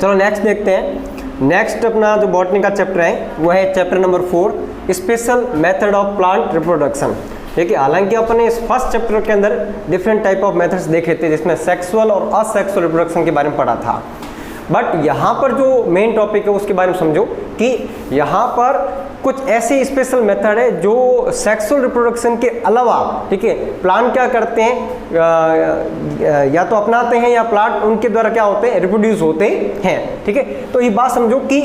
चलो नेक्स्ट देखते हैं। नेक्स्ट अपना जो बॉटनी का चैप्टर है वो है chapter number 4, special method of plant reproduction. देखिए हालांकि अपने इस फर्स्ट चैप्टर के अंदर डिफरेंट टाइप ऑफ मेथड्स देखे थे, जिसमें सेक्सुअल और असेक्सुअल रिप्रोडक्शन के बारे में पढ़ा था, बट यहाँ पर जो मेन टॉपिक है उसके बारे में समझो कि यहाँ पर कुछ ऐसे स्पेशल मेथड है जो सेक्सुअल रिप्रोडक्शन के अलावा, ठीक है, प्लांट क्या करते हैं, या तो अपनाते हैं या प्लांट उनके द्वारा क्या होते हैं, रिप्रोड्यूस होते हैं, ठीक है। तो ये बात समझो कि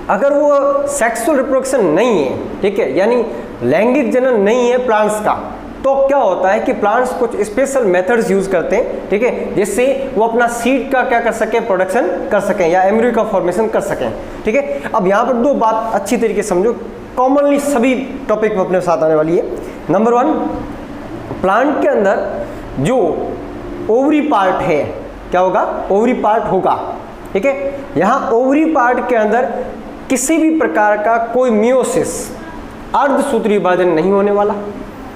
अगर वो सेक्सुअल रिप्रोडक्शन नहीं है, ठीक है, यानी लैंगिक जनन नहीं है प्लांट्स का, तो क्या होता है कि प्लांट्स कुछ स्पेशल मेथड्स यूज करते हैं, ठीक है, जिससे वो अपना सीड का क्या कर सकें, प्रोडक्शन कर सकें या एम्ब्रियो का फॉर्मेशन कर सकें, ठीक है। अब यहाँ पर दो बात अच्छी तरीके से समझो, कॉमनली सभी टॉपिक में अपने साथ आने वाली है। नंबर 1, प्लांट के अंदर जो ओवरी पार्ट है, क्या होगा, ओवरी पार्ट होगा, ठीक है। यहाँ ओवरी पार्ट के अंदर किसी भी प्रकार का कोई मियोसिस, अर्धसूत्री विभाजन नहीं होने वाला,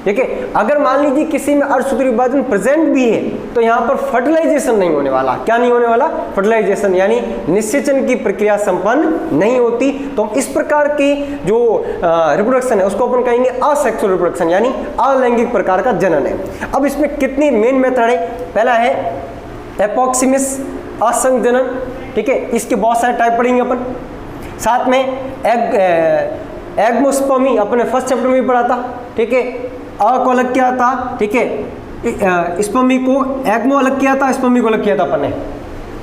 ठीक है। अगर मान लीजिए किसी में अर्धसूत्री विभाजन प्रेजेंट भी है तो यहाँ पर फर्टिलाइजेशन नहीं होने वाला। क्या नहीं होने वाला, फर्टिलाइजेशन, यानी निषेचन की प्रक्रिया संपन्न नहीं होती। तो हम इस प्रकार की जो रिप्रोडक्शन है उसको अपन कहेंगे असेक्सुअल रिप्रोडक्शन, यानी अलैंगिक प्रकार का जनन है। अब इसमें कितनी मेन मेथड है, पहला है एपोक्सिमिस, असंग जनन, ठीक है, इसके बहुत सारे टाइप पढ़ेंगे अपन। साथ में एग्मोस्पर्मी अपने फर्स्ट चैप्टर में भी पढ़ा था, ठीक है, अ को अलग किया था, ठीक है, स्पर्मी को एग्मो अलग किया था, स्पर्मी को अलग किया था अपन ने,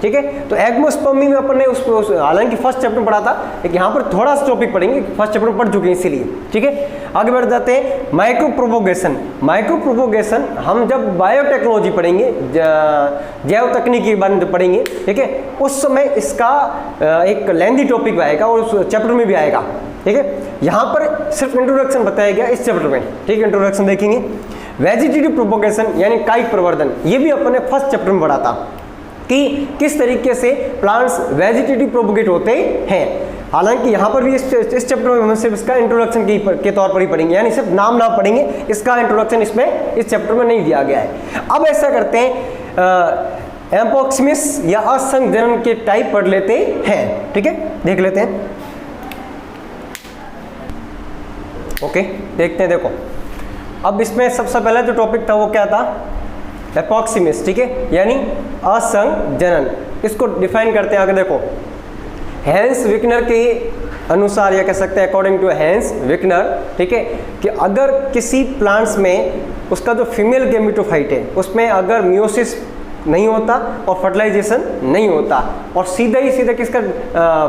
ठीक है। तो एग्मोस्पर्मी में अपन ने उस हालांकि फर्स्ट चैप्टर में पढ़ा था, लेकिन यहाँ पर थोड़ा सा टॉपिक पढ़ेंगे, फर्स्ट चैप्टर में पढ़ चुके हैं इसीलिए, ठीक है। आगे बढ़ जाते हैं, माइक्रो प्रोपोगेशन। माइक्रो प्रोपोगेशन हम जब बायोटेक्नोलॉजी पढ़ेंगे, जैव तकनीकी के बारे में पढ़ेंगे, ठीक है, उस समय इसका एक लेंथी टॉपिक आएगा और उस चैप्टर में भी आएगा, ठीक है। यहाँ पर सिर्फ इंट्रोडक्शन बताया गया इस चैप्टर में, ठीक है, इंट्रोडक्शन देखेंगे। वेजिटेटिव प्रोपोगेशन यानी कायिक प्रवर्धन, ये भी अपन ने फर्स्ट चैप्टर में पढ़ा था कि किस तरीके से प्लांट्स वेजिटेटिव प्रोपोगेट होते हैं। हालांकि यहाँ पर भी इस चैप्टर में हम सिर्फ इसका इंट्रोडक्शन के तौर पर ही पढ़ेंगे, यानी सिर्फ नाम ना पढ़ेंगे, इसका इंट्रोडक्शन इसमें इस चैप्टर में नहीं दिया गया है। अब ऐसा करते हैं, एपोक्सिमिस या असंग जनन के टाइप पढ़ लेते हैं, ठीक है, देख लेते हैं। ओके, देखते हैं। देखो अब इसमें सबसे पहला जो टॉपिक था वो क्या था, एपोक्सिमिस, ठीक है, यानी असंग जनन। इसको डिफाइन करते हैं आगे, देखो हैंस विकनर के अनुसार, या कह सकते हैं अकॉर्डिंग टू हैंस विकनर, ठीक है, कि अगर किसी प्लांट्स में उसका जो फीमेल गैमेटोफाइट है उसमें अगर मियोसिस नहीं होता और फर्टिलाइजेशन नहीं होता और सीधा ही सीधा किसका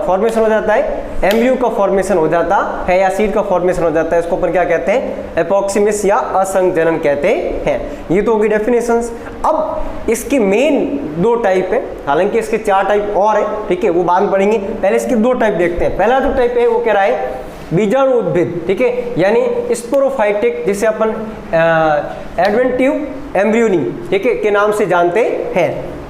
फॉर्मेशन हो जाता है, एम्ब्रियो का फॉर्मेशन हो जाता है या सीड का फॉर्मेशन हो जाता है, इसको अपन क्या कहते हैं, एपोक्सिमिस या असंग जनन कहते हैं। ये तो होगी डेफिनेशंस। अब इसकी मेन दो टाइप है, हालांकि इसके 4 टाइप और है, ठीक है, वो बाद में पढ़ेंगे। पहले इसके 2 टाइप देखते हैं। पहला जो टाइप है वो कह रहा है बीजाणु उद्भिद, ठीक है, यानी स्पोरोफाइटिक, जिसे अपन एडवेंटिव एम्ब्रियोनी, ठीक है, के नाम से जानते हैं।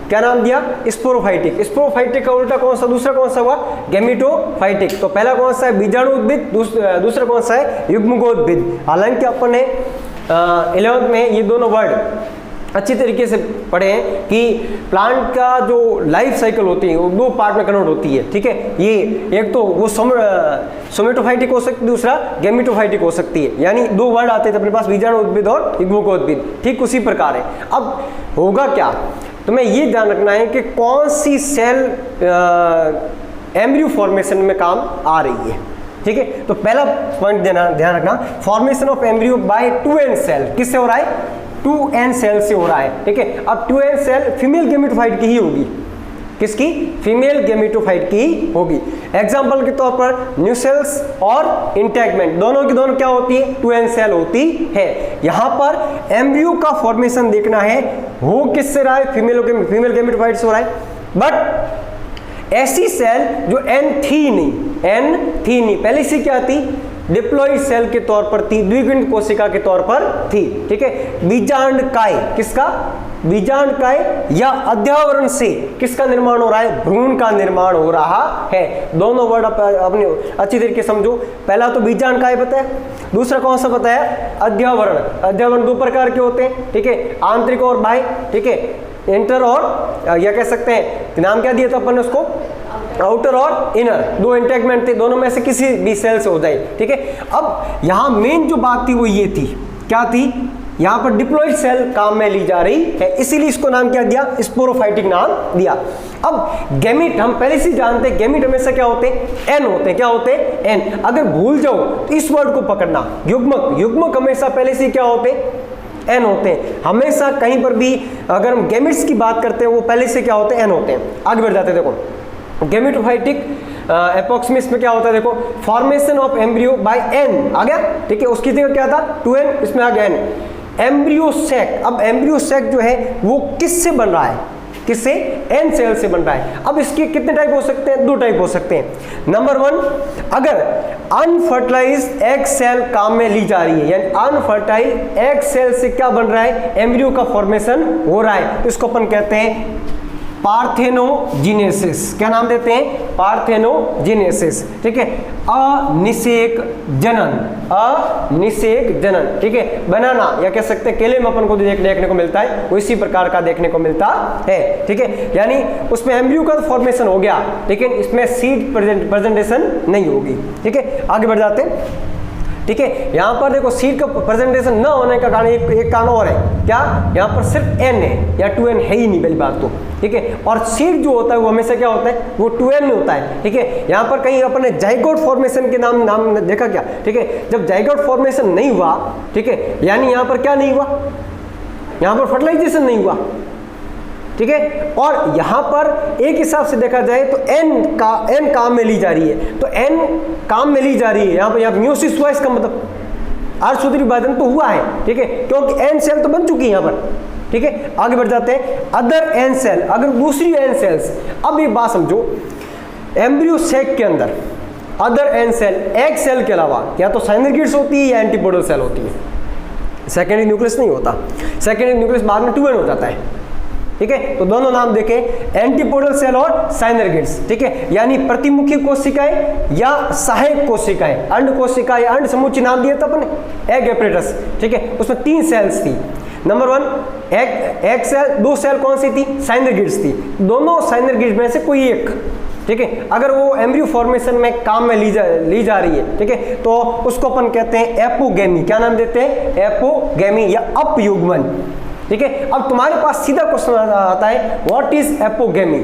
क्या नाम दिया, स्पोरोफाइटिक। स्पोरोफाइटिक का उल्टा कौन सा, दूसरा कौन सा हुआ, गैमेटोफाइटिक। तो पहला कौन सा है, बीजाणु उद्भिद, दूसरा कौन सा है, युग्मकोद्भिद। हालांकि अपन ने 11th में ये दोनों वर्ड अच्छी तरीके से पढ़े हैं कि प्लांट का जो लाइफ साइकिल होती है वो 2 पार्ट में कन्वर्ट होती है, ठीक है। ये एक तो वो सोमेटोफाइटिक हो सकती है, दूसरा गैमेटोफाइटिक हो सकती है, यानी 2 वर्ड आते थे अपने पास, बीजाणु उद्भिद और युग्मकोद्भिद, ठीक उसी प्रकार है। अब होगा क्या, तुम्हें ये ध्यान रखना है कि कौन सी सेल एम्ब्रियो फॉर्मेशन में काम आ रही है, ठीक है। तो पहला पॉइंट ध्यान रखना, formation of embryo by 2n cell, किससे हो रहा है, 2n सेल से हो रहा है, ठीक है। अब 2n सेल फीमेल गैमेटोफाइट की ही होगी, किसकी, फीमेल गैमेटोफाइट की ही होगी। एग्जांपल के तौर पर न्यूसेल्स और इंटैगमेंट, दोनों की दोनों क्या होती है, 2n सेल होती है। यहाँ पर एम्ब्रियो का फॉर्मेशन देखना है, हो किससे रहा है, फीमेल गैमेटोफाइट से हो रहा है। बट ऐसी सेल जो n थी नहीं, पहले से क्या थी, डिप्लॉइड सेल के तौर पर थी, द्विगुणित कोशिका के तौर पर थी, ठीक है। बीजांडकाय, किसका, बीजांडकाय या अध्यावरण से किसका निर्माण हो रहा है, भ्रूण का निर्माण हो रहा है। दोनों वर्ड अपने अच्छी तरीके समझो। पहला तो बीजांडकाय पता है, दूसरा कौन सा पता है, अध्यावरण। अध्यावरण 2 प्रकार के होते हैं, ठीक है, आंतरिक और बाह्य, ठीक है, इंटर और या कह सकते हैं नाम क्या दिया था अपन ने उसको, आउटर और इनर, दो इंटैगमेंट थे, दोनों में से किसी भी सेल से हो जाए, ठीक है। अब यहाँ मेन जो बात थी वो ये थी, क्या थी, यहाँ पर डिप्लॉइड सेल काम में ली जा रही है, इसीलिए इसको नाम क्या दिया, स्पोरोफाइटिक नाम दिया। अब गैमीट हम पहले से जानते हैं, गैमीट हमेशा क्या होते हैं, एन होते हैं, क्या होते हैं, एन। अगर भूल जाओ तो इस वर्ड को पकड़ना, युग्मक, युग्मक हमेशा पहले से क्या होते हैं, एन होते हैं। हमेशा कहीं पर भी अगर हम गैमेट्स की बात करते हैं वो पहले से क्या होते हैं, एन होते हैं। आगे बढ़ जाते हैं, देखो गैमेटोफाइटिक एपोक्सिमिस में क्या होता है, देखो फॉर्मेशन ऑफ एम्ब्रियो बाय एन आ गया, ठीक है, उसकी जगह क्या था 2n, इसमें आ गया एन। एम्ब्रियो सैक, अब एम्ब्रियो सैक जो है वो किससे बन रहा है, किससे, एन सेल से बन रहा है। अब इसके कितने टाइप हो सकते हैं, दो टाइप हो सकते हैं। नंबर 1, अगर अनफर्टिलाइज्ड एग सेल काम में ली जा रही है, यानी अनफर्टाइल एग सेल से क्या बन रहा है, एम्ब्रियो का फॉर्मेशन हो रहा है, तो इसको अपन कहते हैं पार्थेनोजेनेसिस। क्या नाम देते हैं, पार्थेनोजेनेसिस, ठीक है। अनिषेक जनन, अनिषेक जनन, ठीक है, बनाना या कह सकते हैं केले में अपन को देखने को मिलता है, वो इसी प्रकार का देखने को मिलता है, ठीक है। यानी उसमें एम्ब्रियो का फॉर्मेशन हो गया, लेकिन इसमें सीड प्रेजेंटेशन नहीं होगी, ठीक है। आगे बढ़ जाते हैं, ठीक है। यहाँ पर देखो सीड का प्रेजेंटेशन न होने का कारण एक कारण और है, क्या, यहाँ पर सिर्फ एन है या 2n है ही नहीं, पहली बात तो, ठीक है। और सीड जो होता है वो हमेशा क्या होता है, वो 2n में होता है, ठीक है। यहाँ पर कहीं अपने जाइगोट फॉर्मेशन के नाम देखा क्या, ठीक है। जब जाइगोट फॉर्मेशन नहीं हुआ, ठीक है, यानी यहाँ पर क्या नहीं हुआ, यहाँ पर फर्टिलाइजेशन नहीं हुआ, ठीक है। और यहां पर एक हिसाब से देखा जाए तो एन काम में ली जा रही है, तो एन काम में ली जा रही है, यहां पर म्यूसिस हुआ, इसका मतलब अर्धसूत्री विभाजन तो हुआ है, ठीक है, क्योंकि एन सेल तो बन चुकी है यहां पर, ठीक है। आगे बढ़ जाते हैं, अदर एन सेल, अगर दूसरी एन सेल्स, अब ये बात समझो, एम्ब्रियो सैक के अंदर other N cell, egg cell के अलावा या तो साइनरगिड्स होती है या एंटीपोडल सेल होती है, सेकेंडरी न्यूक्लियस नहीं होता, सेकेंडरी न्यूक्लियस बाद में 2n हो जाता है, ठीक है। तो दोनों नाम देखें, एंटीपोडल सेल और साइनरगिड्स, ठीक है, यानी प्रतिमुखी कोशिकाएं या सहायक कोशिकाएं, अंड कोशिका या अंड समुच्चय नाम दिए था अपने, एग एपरेटस, ठीक है, उसमें 3 सेल्स थी। नंबर 1 एग सेल, 2 सेल कौन सी थी, साइनरगिड्स थी, दोनों साइनरगिड्स में से कोई एक, ठीक है, अगर वो एम्ब्रियो फॉर्मेशन में काम में ली जा रही है, ठीक है, तो उसको अपन कहते हैं एपोगेमी। क्या नाम देते हैं, एपोगेमी या अपयुग्मन, ठीक है। अब तुम्हारे पास सीधा क्वेश्चन आता है, what is apogamy,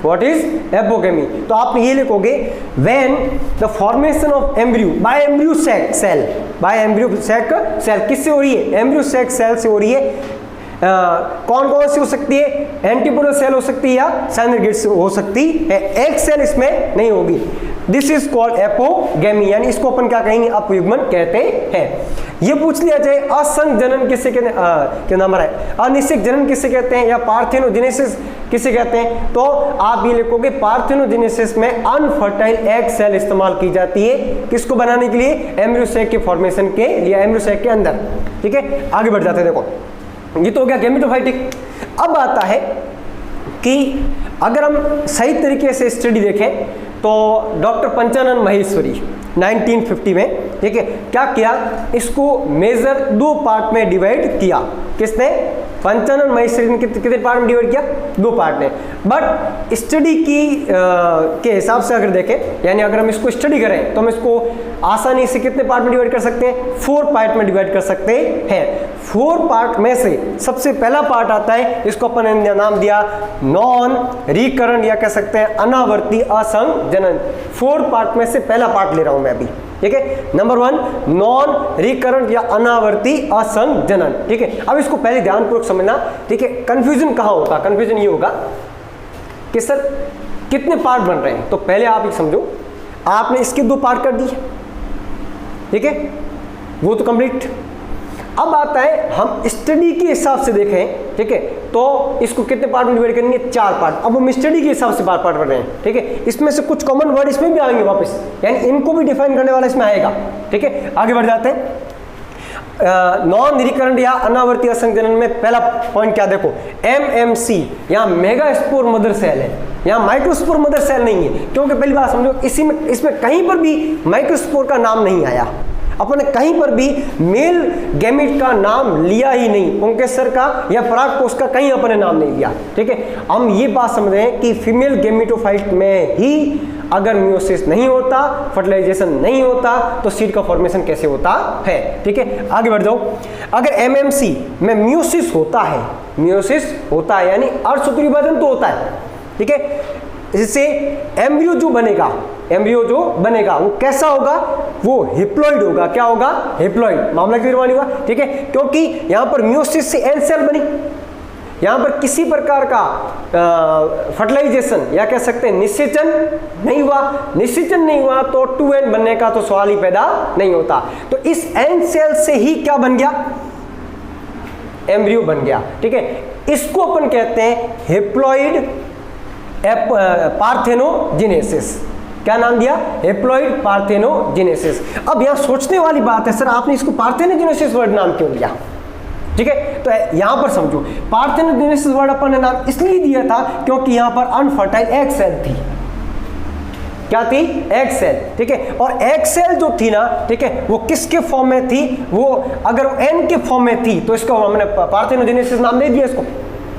what is apogamy, तो आप ये लिखोगे, when the formation of embryo by embryo sac cell, by embryo sac cell, किससे हो रही है, एम्ब्रियो सैक सेल से हो रही है। कौन कौन सी हो सकती है, एंटीपोडल सेल हो सकती है या साइनरगिड्स हो सकती है, एग सेल इसमें नहीं होगी। दिस इज कॉल्ड एपोगेमी, यानी इसको अपन क्या कहेंगे, अपयुग्मन कहते हैं। ये पूछ लिया जाए असंग जनन किससे कहते हैं, क्या नाम है, अनिषेक जनन किससे कहते हैं या पार्थेनोजेनेसिस किसे कहते हैं, तो आप ये लिखोगे पार्थेनोजेनेसिस में अनफर्टाइल एग सेल इस्तेमाल की जाती है, किसको बनाने के लिए, एम्ब्रियो सैक के फॉर्मेशन के लिए, एम्ब्रियो सैक के अंदर, ठीक है। आगे बढ़ जाते हैं, देखो ये तो हो गया गैमेटोफाइटिक। अब आता है कि अगर हम सही तरीके से स्टडी देखें तो डॉक्टर पंचानन महेश्वरी 1950 में, ठीक है, क्या किया, इसको मेजर 2 पार्ट में डिवाइड किया, किसने, पंचानन महेश्वरी ने कितने पार्ट में डिवाइड किया, 2 पार्ट में। बट स्टडी की के हिसाब से अगर देखें, यानी अगर हम इसको स्टडी करें तो हम इसको आसानी से कितने पार्ट में डिवाइड कर सकते हैं, 4 पार्ट में डिवाइड कर सकते हैं। 4 पार्ट में से सबसे पहला पार्ट आता है, इसको अपन ने नाम दिया नॉन रिकरेंट या कह सकते हैं अनावर्ती असंग जनन। 4 पार्ट में से पहला पार्ट ले रहा हूं मैं अभी, ठीक है। नंबर 1 नॉन रिकरेंट या अनावर्ती असंग जनन, ठीक है। अब इसको पहले ध्यानपूर्वक समझना, ठीक है। कंफ्यूजन कहां होगा, कंफ्यूजन ये होगा कि सर कितने पार्ट बन रहे हैं, तो पहले आप ये समझो, आपने इसके 2 पार्ट कर दिए, ठीक है, वो तो कंप्लीट। अब आता है हम स्टडी के हिसाब से देखें, ठीक है, तो इसको कितने पार्ट में डिवाइड करेंगे, 4 पार्ट। अब हम स्टडी के हिसाब से पार्ट कर रहे हैं, ठीक है। इसमें से कुछ कॉमन वर्ड इसमें भी आएंगे वापस, यानी इनको भी डिफाइन करने वाला इसमें आएगा, ठीक है। आगे बढ़ जाते हैं, नॉन रिकरेंट या अनावर्ती असंग जनन में पहला पॉइंट क्या, देखो MMC, यहाँ मेगास्पोर मदर सेल है, यहाँ माइक्रोस्पोर मदर सेल नहीं है, क्योंकि पहली बात समझो, इसमें कहीं पर भी माइक्रोस्पोर का नाम नहीं आया। अपन ने कहीं पर भी मेल गैमेट का नाम लिया ही नहीं, पुंकेसर का या परागकोश का कहीं अपन ने नाम नहीं लिया। ठीक है, हम ये बात समझ रहे हैं कि फीमेल गैमेटोफाइट में ही अगर मियोसिस नहीं होता, फर्टिलाइजेशन नहीं होता, तो सीड का फॉर्मेशन कैसे होता है। ठीक है, आगे बढ़ जाओ। अगर एमएमसी में मियोसिस होता है, मियोसिस होता है यानी अर्धसूत्री विभाजन तो होता है। ठीक है, इससे एम्ब्रियो जो बनेगा, एम्ब्रियो जो बनेगा वो कैसा होगा, वो हिप्लॉइड होगा। क्या होगा, हिप्लॉइड। मामला क्लियर हुआ। ठीक है, क्योंकि यहां पर मियोसिस से एन सेल बनी, यहां पर किसी प्रकार का फर्टिलाइजेशन या कह सकते हैं निषेचन नहीं हुआ। निषेचन नहीं हुआ तो 2n बनने का तो सवाल ही पैदा नहीं होता। तो इस एन सेल से ही क्या बन गया, एम्ब्रियो बन गया। ठीक है, इसको अपन कहते हैं हेप्लॉइड पार्थेनोजेनेसिस। क्या नाम दिया, हेप्लॉइड पार्थेनोजेनेसिस। अब यहां सोचने वाली बात है, सर आपने इसको पार्थेनोजेनेसिस वर्ड नाम क्यों दिया। ठीक है, तो यहां पर समझो, पार्थेनोजेनेसिस वर्ड अपन ने नाम इसलिए दिया था क्योंकि यहां पर अनफर्टाइल एग सेल थी। क्या थी, एग सेल। ठीक है, और एग सेल जो थी ना, ठीक है, वो किसके फॉर्म में थी, वो अगर एन के फॉर्म में थी तो इसको हमने पार्थेनोजेनेसिस नाम दे दिया इसको।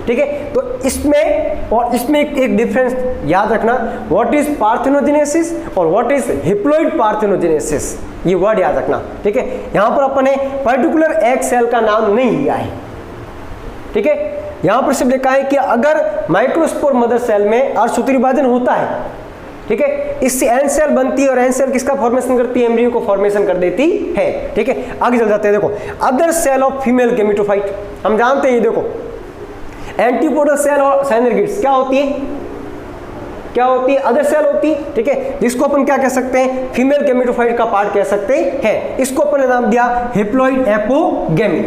ठीक है, तो इसमें और इसमें एक डिफरेंस याद रखना, व्हाट इज पार्थेनोजेनेसिस और व्हाट इज हिप्लॉइड पार्थेनोजेनेसिस, ये वर्ड याद रखना। ठीक है, यहां पर अपन ने पर्टिकुलर एग सेल का नाम नहीं लिया है। ठीक है, यहां पर सिर्फ लिखा है कि अगर माइक्रोस्पोर मदर सेल में अर्धसूत्री विभाजन होता है, ठीक है, इससे एन सेल बनती है और एन सेल किसका फॉर्मेशन करती है, एम्ब्रियो को फॉर्मेशन कर देती है। ठीक है, आगे चल जाते हैं। देखो, other cell of female gametophyte, हम जानते हैं, ये देखो एंटीपोडल सेल और साइनरगिड्स क्या होती है, क्या होती है, अदर सेल होती है। ठीक है, जिसको अपन क्या कह सकते हैं, फीमेल गैमेटोफाइट का पार्ट कह सकते हैं। इसको अपन ने नाम दिया हेप्लॉइड एपोगैमी।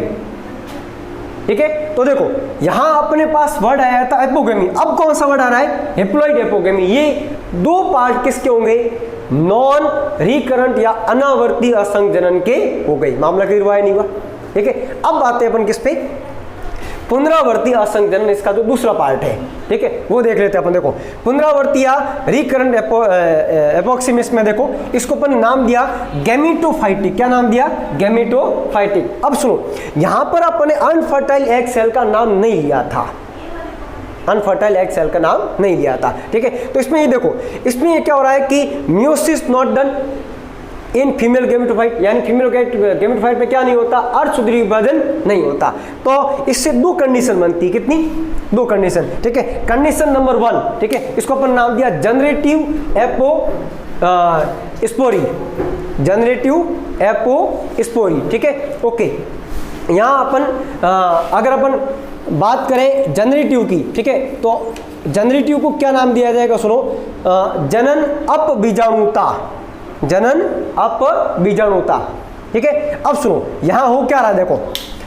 ठीक है, तो देखो यहां अपने पास वर्ड आया था एपोगैमी, अब कौन सा वर्ड आ रहा है, हेप्लॉइड एपोगैमी। ये दो पार्ट किसके होंगे, नॉन रिकरेंट या अनावर्ती असंग जनन के हो गई। मामला क्लियर हुआ नहीं हुआ। ठीक है, अब आते हैं अपन किस पे, पुनरावर्ती असंग जनन, इसका जो दूसरा पार्ट है। ठीक है, वो देख लेते हैं अपन। देखो, पुनरावर्ती या रिकरेंट एपोक्सिमिस में देखो, इसको अपन नाम दिया गैमेटोफाइटिक। क्या नाम दिया, गैमेटोफाइटिक। अब सुनो, यहां पर अपन ने अनफर्टाइल एग सेल का नाम नहीं लिया था, अनफर्टाइल एग सेल का नाम नहीं लिया था। ठीक है, तो इसमें ये देखो, इसमें ये क्या हो रहा है कि meiosis not done in female gametophyte, यानी फीमेल गैमेटोफाइट में क्या नहीं होता, अर्धसूत्री विभाजन नहीं होता। तो इससे दो कंडीशन बनती है, कितनी, दो कंडीशन। ठीक है, कंडीशन नंबर 1, ठीक है, इसको अपन नाम दिया जनरेटिव एपोस्पोरी, जनरेटिव एपोस्पोरी। ठीक है, ओके, यहाँ अपन अगर अपन बात करें जनरेटिव की, ठीक है, तो जनरेटिव को क्या नाम दिया जाएगा, सुनो, जनन अपबीजाणुता, जनन अपबीजाणुता। ठीक है, अब सुनो, यहां हो क्या रहा है, देखो,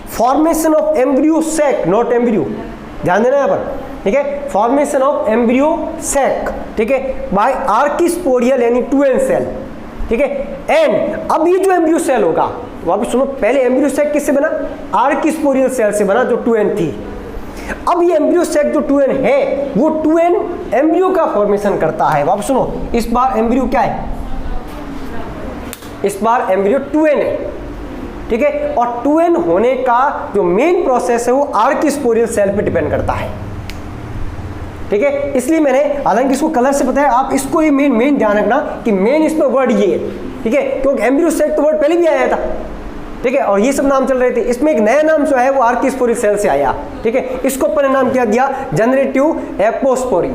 formation of embryo sac, not embryo, ध्यान देना यहां पर। ठीक है, फॉर्मेशन ऑफ एम्ब्रियो सैक, ठीक है, बाय आर्किस्पोरियल यानी 2n सेल। ठीक है, एंड अब ये जो एम्ब्रियो सेल होगा, वापस सुनो, पहले एम्ब्रियो सैक किससे बना, आर्किस्पोरियल सेल से बना जो 2n थी। अब ये एम्ब्रियो सैक जो 2n है, वो 2n एम्ब्रियो का फॉर्मेशन करता है। वापस सुनो, इस बार एम्ब्रियो क्या है, इस बार एम्ब्रियो 2n है। ठीक है, और 2n होने का जो मेन प्रोसेस है वो आर्किस्पोरियल सेल पे डिपेंड करता है। ठीक है, इसलिए मैंने, हालांकि इसको कलर से बताया, आप इसको ये मेन ध्यान रखना कि मेन इसमें वर्ड ये है। ठीक है, क्योंकि एम्ब्रियो सैक तो वर्ड पहले भी आया था। ठीक है, और ये सब नाम चल रहे थे, इसमें एक नया नाम जो है वो आर्किस्पोरियल सेल से आया। ठीक है, इसको अपन ने नाम क्या दिया, जनरेटिव एपोस्पोरी।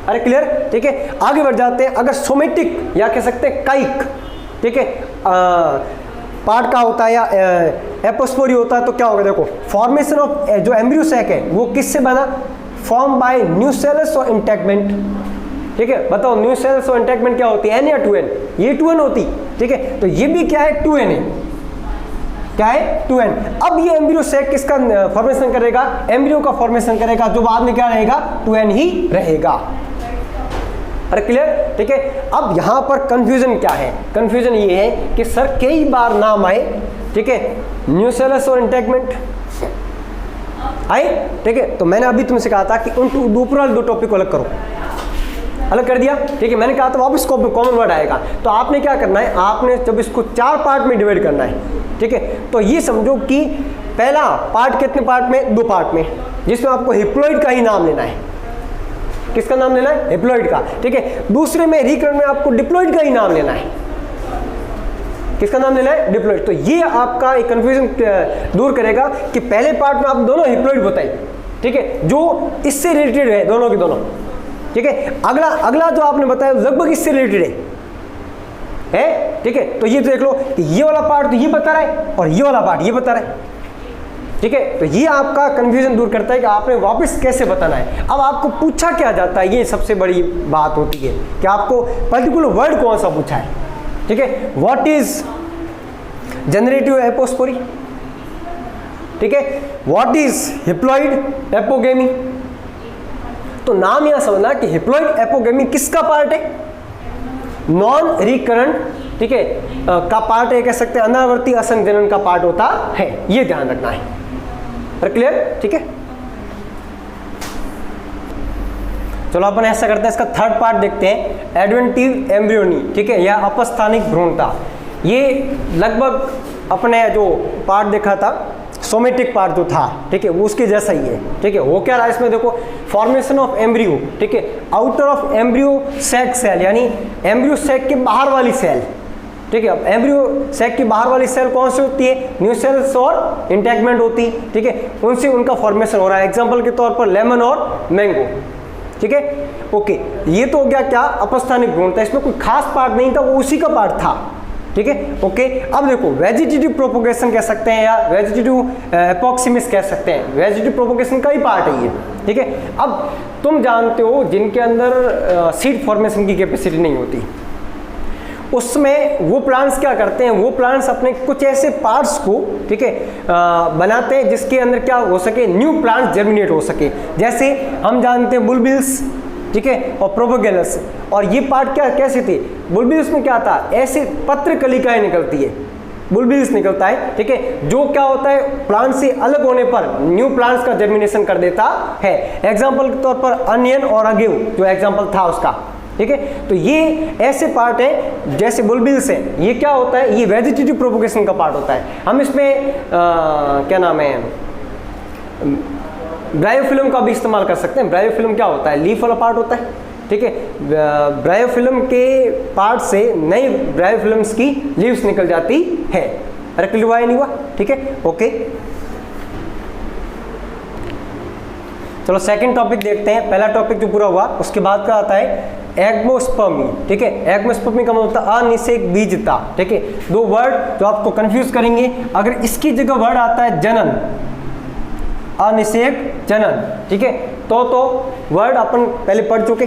अरे क्लियर। ठीक है, आगे बढ़ जाते हैं। अगर सोमेटिक या कह सकते हैं काइक, ठीक है, पार्ट का होता है या एपोस्पोरी होता है, तो क्या होगा, देखो, फॉर्मेशन ऑफ जो एम्ब्रियो सैक है वो किससे बना, फॉर्म बाय न्यूसेलस और इंटैगमेंट। ठीक है, बताओ न्यूसेलस और इंटैगमेंट क्या होती है, n या 2n, ये 2n होती। ठीक है, तो ये भी क्या है, 2n है। क्या है, 2n। अब ये एम्ब्रियो सैक किसका फॉर्मेशन करेगा, एम्ब्रियो का फॉर्मेशन करेगा, जो बाद में क्या रहेगा, 2n ही रहेगा। अरे क्लियर। ठीक है, अब यहां पर कंफ्यूजन क्या है, कंफ्यूजन ये है कि सर कई बार नाम आए, ठीक है, न्यूसेलस और इंटैगमेंट आए। ठीक है, तो मैंने अभी तुमसे कहा था कि उन ऊपर वाले दो टॉपिक को अलग करो। अलग कर दिया, ठीक है। मैंने कहा था वापस कॉमन वर्ड आएगा, तो आपने क्या करना है, आपने जब इसको 4 पार्ट में डिवाइड करना है, ठीक है। तो ये समझो कि पहला पार्ट कितने पार्ट में, 2 पार्ट में, जिसमें आपको हिप्लॉइड का ही नाम लेना है। किसका नाम लेना है, हिप्लॉइड का, ठीक है। दूसरे में रिकरण में आपको डिप्लॉइड का ही नाम लेना है। किसका नाम लेना है, डिप्लॉइड। तो ये आपका एक कंफ्यूजन दूर करेगा कि पहले पार्ट में आप दोनों हिप्लॉइड बताइए, ठीक है, जो इससे रिलेटेड है दोनों के दोनों, ठीक है। अगला जो आपने बताया लगभग इससे रिलेटेड है, ठीक है। तो ये देख लो कि ये वाला पार्ट तो ये बता रहा है और ये वाला पार्ट ये बता रहा है, ठीक है। तो ये आपका कंफ्यूजन दूर करता है कि आपने वापस कैसे बताना है। अब आपको पूछा क्या जाता है, ये सबसे बड़ी बात होती है कि आपको पर्टिकुलर वर्ड कौन सा पूछा है, ठीक है। व्हाट इज जनरेटिव एपोस्पोरी, ठीक है। What is haploid apogamy. तो नाम यहां समझना कि हिप्लॉइड एपोगेमी किसका पार्ट है, नॉन रिकरेंट, ठीक है, का पार्ट है, कह सकते हैं अनावर्ती असंग जनन का पार्ट होता है, ये ध्यान रखना है। क्लियर, ठीक है। चलो अपन ऐसा करते हैं, इसका थर्ड पार्ट देखते हैं, एडवेंटिव एम्ब्रियोनी, ठीक है, या अपस्थानिक भ्रूणता। ये लगभग अपने जो पार्ट देखा था सोमेटिक पार्ट जो था, ठीक है, वो उसके जैसा ही है, ठीक है। वो क्या रहा इसमें देखो, फॉर्मेशन ऑफ एम्ब्रियो, ठीक है, outer of embryo sac cell, यानी एम्ब्रियो सैक के बाहर वाली सेल, ठीक है। अब एम्ब्रियो सैक की बाहर वाली सेल कौन सी होती है, न्यू सेल्स और इंटैगमेंट होती है, ठीक है, उनसे उनका फॉर्मेशन हो रहा है। एग्जाम्पल के तौर पर लेमन और मैंगो, ठीक है, ओके। ये तो हो गया क्या, अपस्थानिक भ्रूणता, इसमें कोई खास पार्ट नहीं था, वो उसी का पार्ट था, ठीक है, ओके। अब देखो वेजिटेटिव प्रोपोगेशन कह सकते हैं या वेजिटेटिव एपोक्सिमिस कह सकते हैं, वेजिटेटिव प्रोपोगेशन का ही पार्ट है ये, ठीक है। अब तुम जानते हो जिनके अंदर सीड फॉर्मेशन की कैपेसिटी नहीं होती, उसमें वो प्लांट्स क्या करते हैं, वो प्लांट्स अपने कुछ ऐसे पार्ट्स को, ठीक है, बनाते हैं जिसके अंदर क्या हो सके, न्यू प्लांट्स जर्मिनेट हो सके। जैसे हम जानते हैं बुलबिल्स, ठीक है, और प्रोपोगेलस। और ये पार्ट क्या कैसे थे, बुलबिल्स में क्या था, ऐसे पत्र कलिकाएं निकलती है, बुलबिल्स निकलता है, ठीक है, जो क्या होता है प्लांट से अलग होने पर न्यू प्लांट्स का जर्मिनेशन कर देता है। एग्जाम्पल के तौर पर अनियन और अगेव जो एग्जाम्पल था उसका, ठीक है। तो ये ऐसे पार्ट है जैसे बुलबिल्स है, ये क्या होता है, ये वेजिटेटिव प्रोपोगेशन का पार्ट होता है। हम इसमें क्या नाम है, ब्रायोफिल्म का भी इस्तेमाल कर सकते हैं। ब्रायोफिल्म क्या होता है, लीफ वाला पार्ट होता है, ठीक है। ब्रायोफिल्म के पार्ट से नई ब्रायोफिल्म्स की लीव्स निकल जाती है। अरे क्लियर हुआ या नहीं हुआ, ठीक है, ओके। चलो सेकंड टॉपिक देखते हैं। पहला टॉपिक जो पूरा हुआ, उसके बाद का आता है एग्मोस्पर्मी, ठीक है। एग्मोस्पर्मी का मतलब होता है अनिषेक बीजता, ठीक है। 2 वर्ड जो आपको कंफ्यूज करेंगे, अगर इसकी जगह वर्ड आता है जनन, अनिषेक जनन, ठीक है, तो वर्ड अपन पहले पढ़ चुके,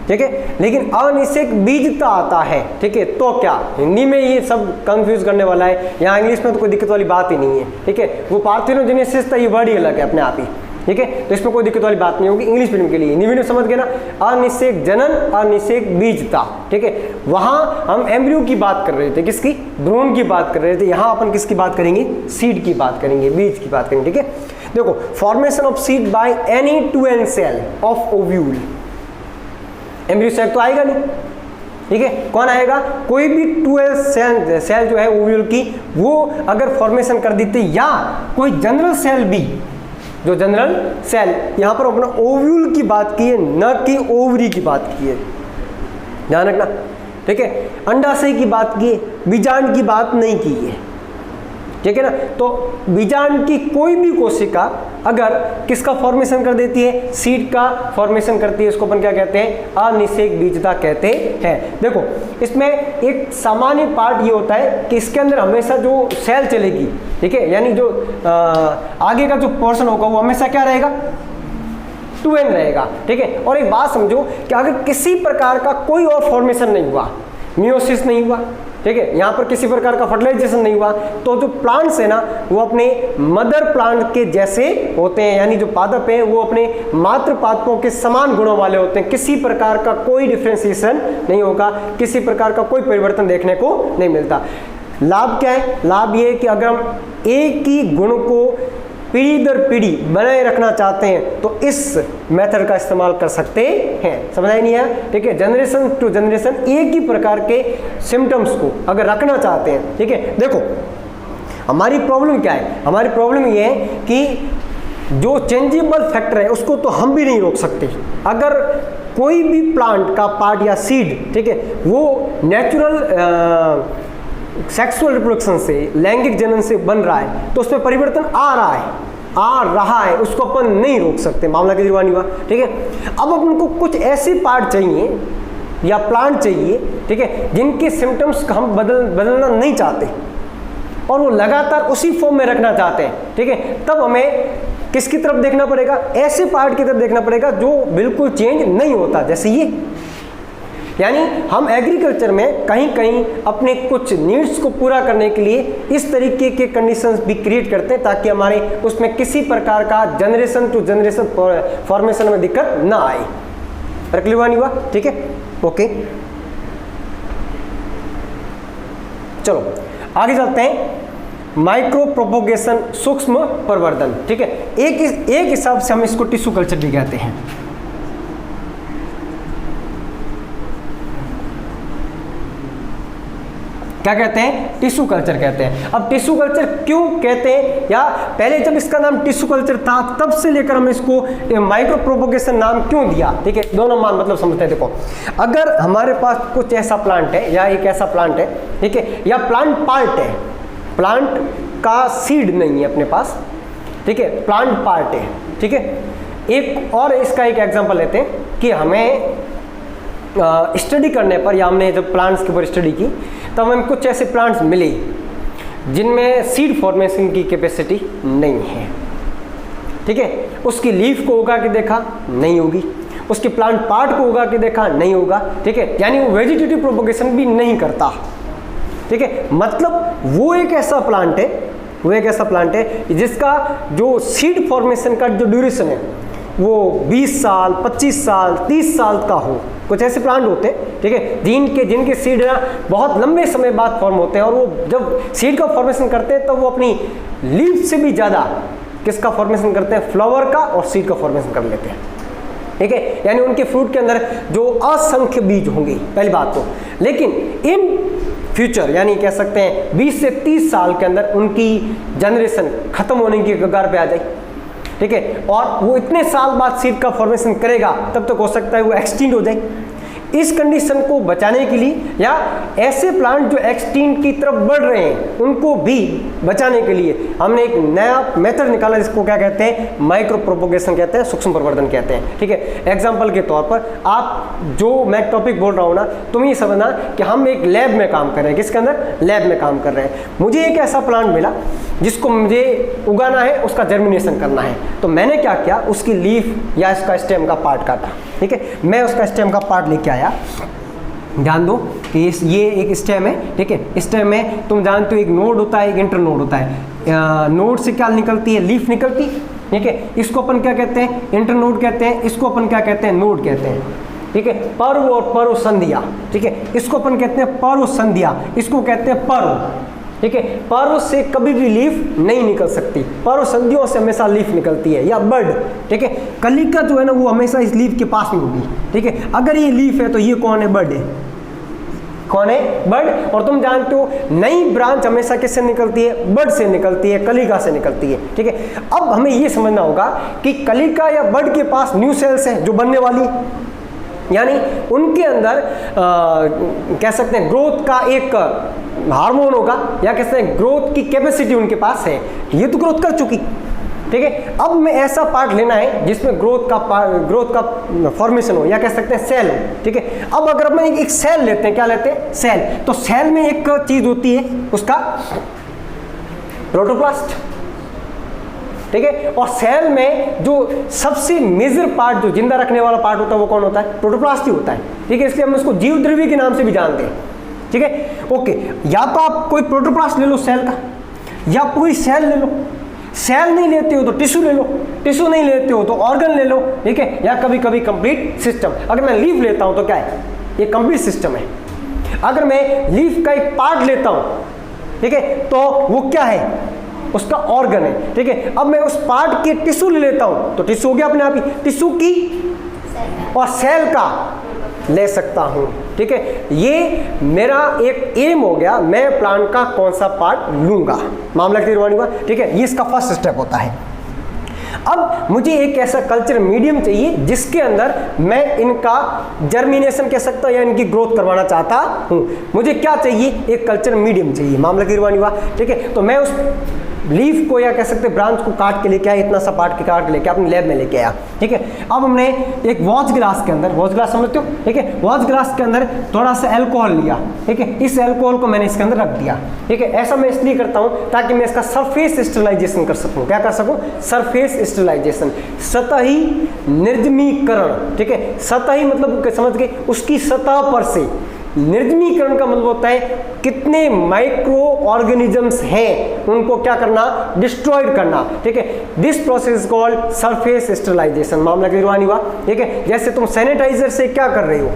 ठीक है। लेकिन अनिषेक बीजता आता है, ठीक है, तो क्या हिंदी में ये सब कंफ्यूज करने वाला है, यहाँ इंग्लिश में तो कोई दिक्कत वाली बात ही नहीं है, ठीक है। वो पार्थेनोजेनेसिस था, ये वर्ड ही अलग है अपने आप ही, ठीक है, तो इसमें कोई दिक्कत वाली बात नहीं होगी इंग्लिश मीडियम के लिए। हिंदी मीडियम समझ गए ना, अनिषेक जनन अनिषेक बीजता, ठीक है। वहां हम एम्ब्रियो की बात कर रहे थे, किसकी, भ्रूण की बात कर रहे थे। यहाँ अपन किसकी बात करेंगे, सीड की बात करेंगे, बीज की बात करेंगे, ठीक है। देखो formation of seed by any 2n cell of ovule, embryo cell तो आएगा नहीं, ठीक है, कौन आएगा, कोई भी 2n सेल जो है ओव्यूल की, वो अगर फॉर्मेशन कर देते, या कोई जनरल सेल भी, जो जनरल सेल, यहां पर अपना ओव्यूल की बात की है, न कि ओवरी की बात की है, ध्यान रखना, ठीक है। अंडाशय की बात की है, बीजांड की बात नहीं की है, ठीक है ना। तो बीजांड की कोई भी कोशिका अगर किसका फॉर्मेशन कर देती है, सीड का फॉर्मेशन करती है, उसको अपन क्या कहते हैं, अनिषेक बीजता कहते हैं। देखो इसमें एक सामान्य पार्ट ये होता है कि इसके अंदर हमेशा जो सेल चलेगी, ठीक है, यानी जो आगे का जो पोर्शन होगा वो हमेशा क्या रहेगा, 2n रहेगा, ठीक है। और एक बात समझो कि अगर किसी प्रकार का कोई और फॉर्मेशन नहीं हुआ, मियोसिस नहीं हुआ, ठीक है, यहाँ पर किसी प्रकार का फर्टिलाइजेशन नहीं हुआ, तो जो प्लांट्स है ना वो अपने मदर प्लांट के जैसे होते हैं, यानी जो पादप है वो अपने मातृ पादपों के समान गुणों वाले होते हैं। किसी प्रकार का कोई डिफ्रेंसिएशन नहीं होगा, किसी प्रकार का कोई परिवर्तन देखने को नहीं मिलता। लाभ क्या है, लाभ ये है कि अगर हम एक ही गुण को पीढ़ी दर पीढ़ी बनाए रखना चाहते हैं तो इस मेथड का इस्तेमाल कर सकते हैं। समझ आई नहीं है? ठीक है, जनरेशन टू जनरेशन एक ही प्रकार के सिम्टम्स को अगर रखना चाहते हैं, ठीक है। देखो हमारी प्रॉब्लम क्या है, हमारी प्रॉब्लम ये है कि जो चेंजेबल फैक्टर है उसको तो हम भी नहीं रोक सकते। अगर कोई भी प्लांट का पार्ट या सीड, ठीक है, वो नेचुरल सेक्सुअल रिप्रोडक्शन से, लैंगिक जनन से बन रहा है तो उसमें परिवर्तन आ रहा है, उसको अपन नहीं रोक सकते, मामला की दीवानी हुआ, ठीक है। अब अपन को कुछ ऐसे पार्ट चाहिए या प्लांट चाहिए, ठीक है, जिनके सिम्टम्स हम बदलना नहीं चाहते और वो लगातार उसी फॉर्म में रखना चाहते हैं, ठीक है। तब हमें किसकी तरफ देखना पड़ेगा? ऐसे पार्ट की तरफ देखना पड़ेगा जो बिल्कुल चेंज नहीं होता, जैसे ये। यानी हम एग्रीकल्चर में कहीं कहीं अपने कुछ नीड्स को पूरा करने के लिए इस तरीके के कंडीशंस भी क्रिएट करते हैं ताकि हमारे उसमें किसी प्रकार का जनरेशन टू जनरेशन फॉर्मेशन में दिक्कत ना आए। रखलिवानी हुआ, ठीक है, ओके। चलो आगे चलते हैं। माइक्रो प्रोपोगेशन, सूक्ष्म प्रवर्धन, ठीक है। एक हिसाब से हम इसको टिश्यू कल्चर भी कहते हैं। क्या कहते हैं? टिश्यू कल्चर कहते हैं। अब टिश्यू कल्चर क्यों कहते हैं, या पहले जब इसका नाम टिश्यू कल्चर था तब से लेकर हम इसको माइक्रो प्रोपोगेशन नाम क्यों दिया, ठीक है। दोनों मान मतलब समझते हैं। देखो अगर हमारे पास कुछ ऐसा प्लांट है या एक ऐसा प्लांट है, ठीक है, या प्लांट पार्ट है, प्लांट का सीड नहीं है अपने पास, ठीक है, प्लांट पार्ट है, ठीक है। एक और इसका एक एग्जांपल लेते हैं कि हमें स्टडी करने पर, या हमने जब प्लांट्स के ऊपर स्टडी की तब हमें कुछ ऐसे प्लांट्स मिले जिनमें सीड फॉर्मेशन की कैपेसिटी नहीं है, ठीक है। उसकी लीफ को उगा के देखा, नहीं होगी। उसके प्लांट पार्ट को उगा के देखा, नहीं होगा, ठीक है। यानी वो वेजिटेटिव प्रोपोगेशन भी नहीं करता, ठीक है। मतलब वो एक ऐसा प्लांट है जिसका जो सीड फॉर्मेशन का जो ड्यूरेशन है वो 20 साल, 25 साल, 30 साल का हो। कुछ ऐसे प्लांट होते हैं, ठीक है, जिनके सीड बहुत लंबे समय बाद फॉर्म होते हैं और वो जब सीड का फॉर्मेशन करते हैं तो वो अपनी लीफ से भी ज़्यादा किसका फॉर्मेशन करते हैं? फ्लावर का और सीड का फॉर्मेशन कर लेते हैं, ठीक है। यानी उनके फ्रूट के अंदर जो असंख्य बीज होंगे, पहली बात तो। लेकिन इन फ्यूचर यानी कह सकते हैं 20 से 30 साल के अंदर उनकी जनरेशन खत्म होने की कगार पे आ जाए, ठीक है। और वो इतने साल बाद सीड का फॉर्मेशन करेगा, तब तक हो सकता है वो एक्सटिंक्ट हो जाए। इस कंडीशन को बचाने के लिए, या ऐसे प्लांट जो एक्सटिंक्ट की तरफ बढ़ रहे हैं उनको भी बचाने के लिए हमने एक नया मेथड निकाला जिसको क्या कहते हैं? माइक्रो प्रोपोगेशन कहते हैं, सूक्ष्म प्रवर्धन कहते हैं, ठीक है। एग्जाम्पल के तौर पर आप जो मैं टॉपिक बोल रहा हूँ ना, तुम ये समझना कि हम एक लैब में काम कर रहे हैं। किसके अंदर? लैब में काम कर रहे हैं। मुझे एक ऐसा प्लांट मिला जिसको मुझे उगाना है, उसका जर्मिनेशन करना है। तो मैंने क्या किया, उसकी लीफ या इसका स्टेम का पार्ट काटा, ठीक है। मैं उसका स्टेम का पार्ट लेके आया। ध्यान दो कि ये एक स्टेम है, ठीक है। स्टेम में तुम जानते हो एक नोड होता है, एक इंटर नोड होता है। नोड से क्या निकलती है? लीफ निकलती, ठीक है। इसको अपन क्या कहते हैं? इंटर नोड कहते हैं। इसको अपन क्या कहते हैं? नोड कहते हैं, ठीक है। पर्व और पर्व संधिया, ठीक है। इसको अपन कहते हैं पर्व संधिया, इसको कहते हैं पर्व, ठीक है। पर्व से कभी भी लीफ नहीं निकल सकती, पर्व संधियों से हमेशा लीफ निकलती है, या बर्ड, ठीक है। कलिका जो है ना वो हमेशा इस लीफ के पास में होगी, ठीक है। अगर ये लीफ है तो ये कौन है? बर्ड है। कौन है? बर्ड। और तुम जानते हो नई ब्रांच हमेशा किससे निकलती है? बर्ड से निकलती है, कलिका से निकलती है, ठीक है। अब हमें ये समझना होगा कि कलिका या बर्ड के पास न्यू सेल्स है जो बनने वाली, यानी उनके अंदर कह सकते हैं ग्रोथ का एक हार्मोन होगा, या कह सकते हैं ग्रोथ की कैपेसिटी उनके पास है। ये तो ग्रोथ कर चुकी, ठीक है। अब मैं ऐसा पार्ट लेना है जिसमें ग्रोथ का फॉर्मेशन हो, या कह सकते हैं सेल हो, ठीक है। अब अगर मैं एक सेल लेते हैं, क्या लेते हैं? सेल। तो सेल में एक चीज होती है उसका प्रोटोप्लास्ट, ठीक है। और सेल में जो सबसे मेजर पार्ट, जो जिंदा रखने वाला पार्ट होता है वो कौन होता है? प्रोटोप्लास्ट ही होता है, ठीक है। इसलिए हम इसको जीवद्रव्य के नाम से भी जानते हैं, ठीक है, ओके। या तो आप कोई प्रोटोप्लास्ट ले लो सेल का, या पूरी सेल ले लो। सेल नहीं लेते हो तो टिश्यू ले लो, टिश्यू नहीं लेते हो तो ऑर्गन ले लो, ठीक है। या कभी कभी कंप्लीट सिस्टम। अगर मैं लीफ लेता हूं तो क्या है? ये कंप्लीट सिस्टम है। अगर मैं लीफ का एक पार्ट लेता हूं, ठीक है, तो वो क्या है? उसका ऑर्गन है, ठीक है। अब मैं उस पार्ट के टिश्यू ले लेता हूं तो टिश्यू हो गया अपने आप ही, टिश्यू की और सेल का ले सकता हूं, ठीक है। ये मेरा एक एम हो गया, मैं प्लांट का कौन सा पार्ट लूंगा, मामला क्लियर हुआ, ठीक है। ये इसका फर्स्ट स्टेप होता है। अब मुझे एक ऐसा कल्चर मीडियम चाहिए जिसके अंदर मैं इनका जर्मिनेशन कह सकता हूं या इनकी ग्रोथ करवाना चाहता हूं। मुझे क्या चाहिए, एक कल्चर मीडियम चाहिए, मामला क्लियर हुआ, ठीक है। तो मैं उस लीफ को या कह सकते ब्रांच को काट के लेके आया, इतना सा पार्ट के काट के लेके अपने लैब में लेके आया, ठीक है। अब हमने एक वॉच ग्लास के अंदर, वॉच ग्लास समझते हो, ठीक है, वॉच ग्लास के अंदर थोड़ा सा अल्कोहल लिया, ठीक है। इस अल्कोहल को मैंने इसके अंदर रख दिया, ठीक है। ऐसा मैं इसलिए करता हूं ताकि मैं इसका सरफेस स्टेरिलाइजेशन कर सकूं। क्या कर सकूं, सरफेस स्टेरिलाइजेशन, सतही निर्जमीकरण, ठीक है। सतही मतलब समझ गए, उसकी सतह पर से निर्जमीकरण का मतलब होता है कितने माइक्रो ऑर्गेनिजम्स हैं उनको क्या करना, डिस्ट्रॉयड करना, ठीक है। This process called surface sterilization, मामला क्लियर हुआ, ठीक है। जैसे तुम सैनिटाइजर से क्या कर रहे हो,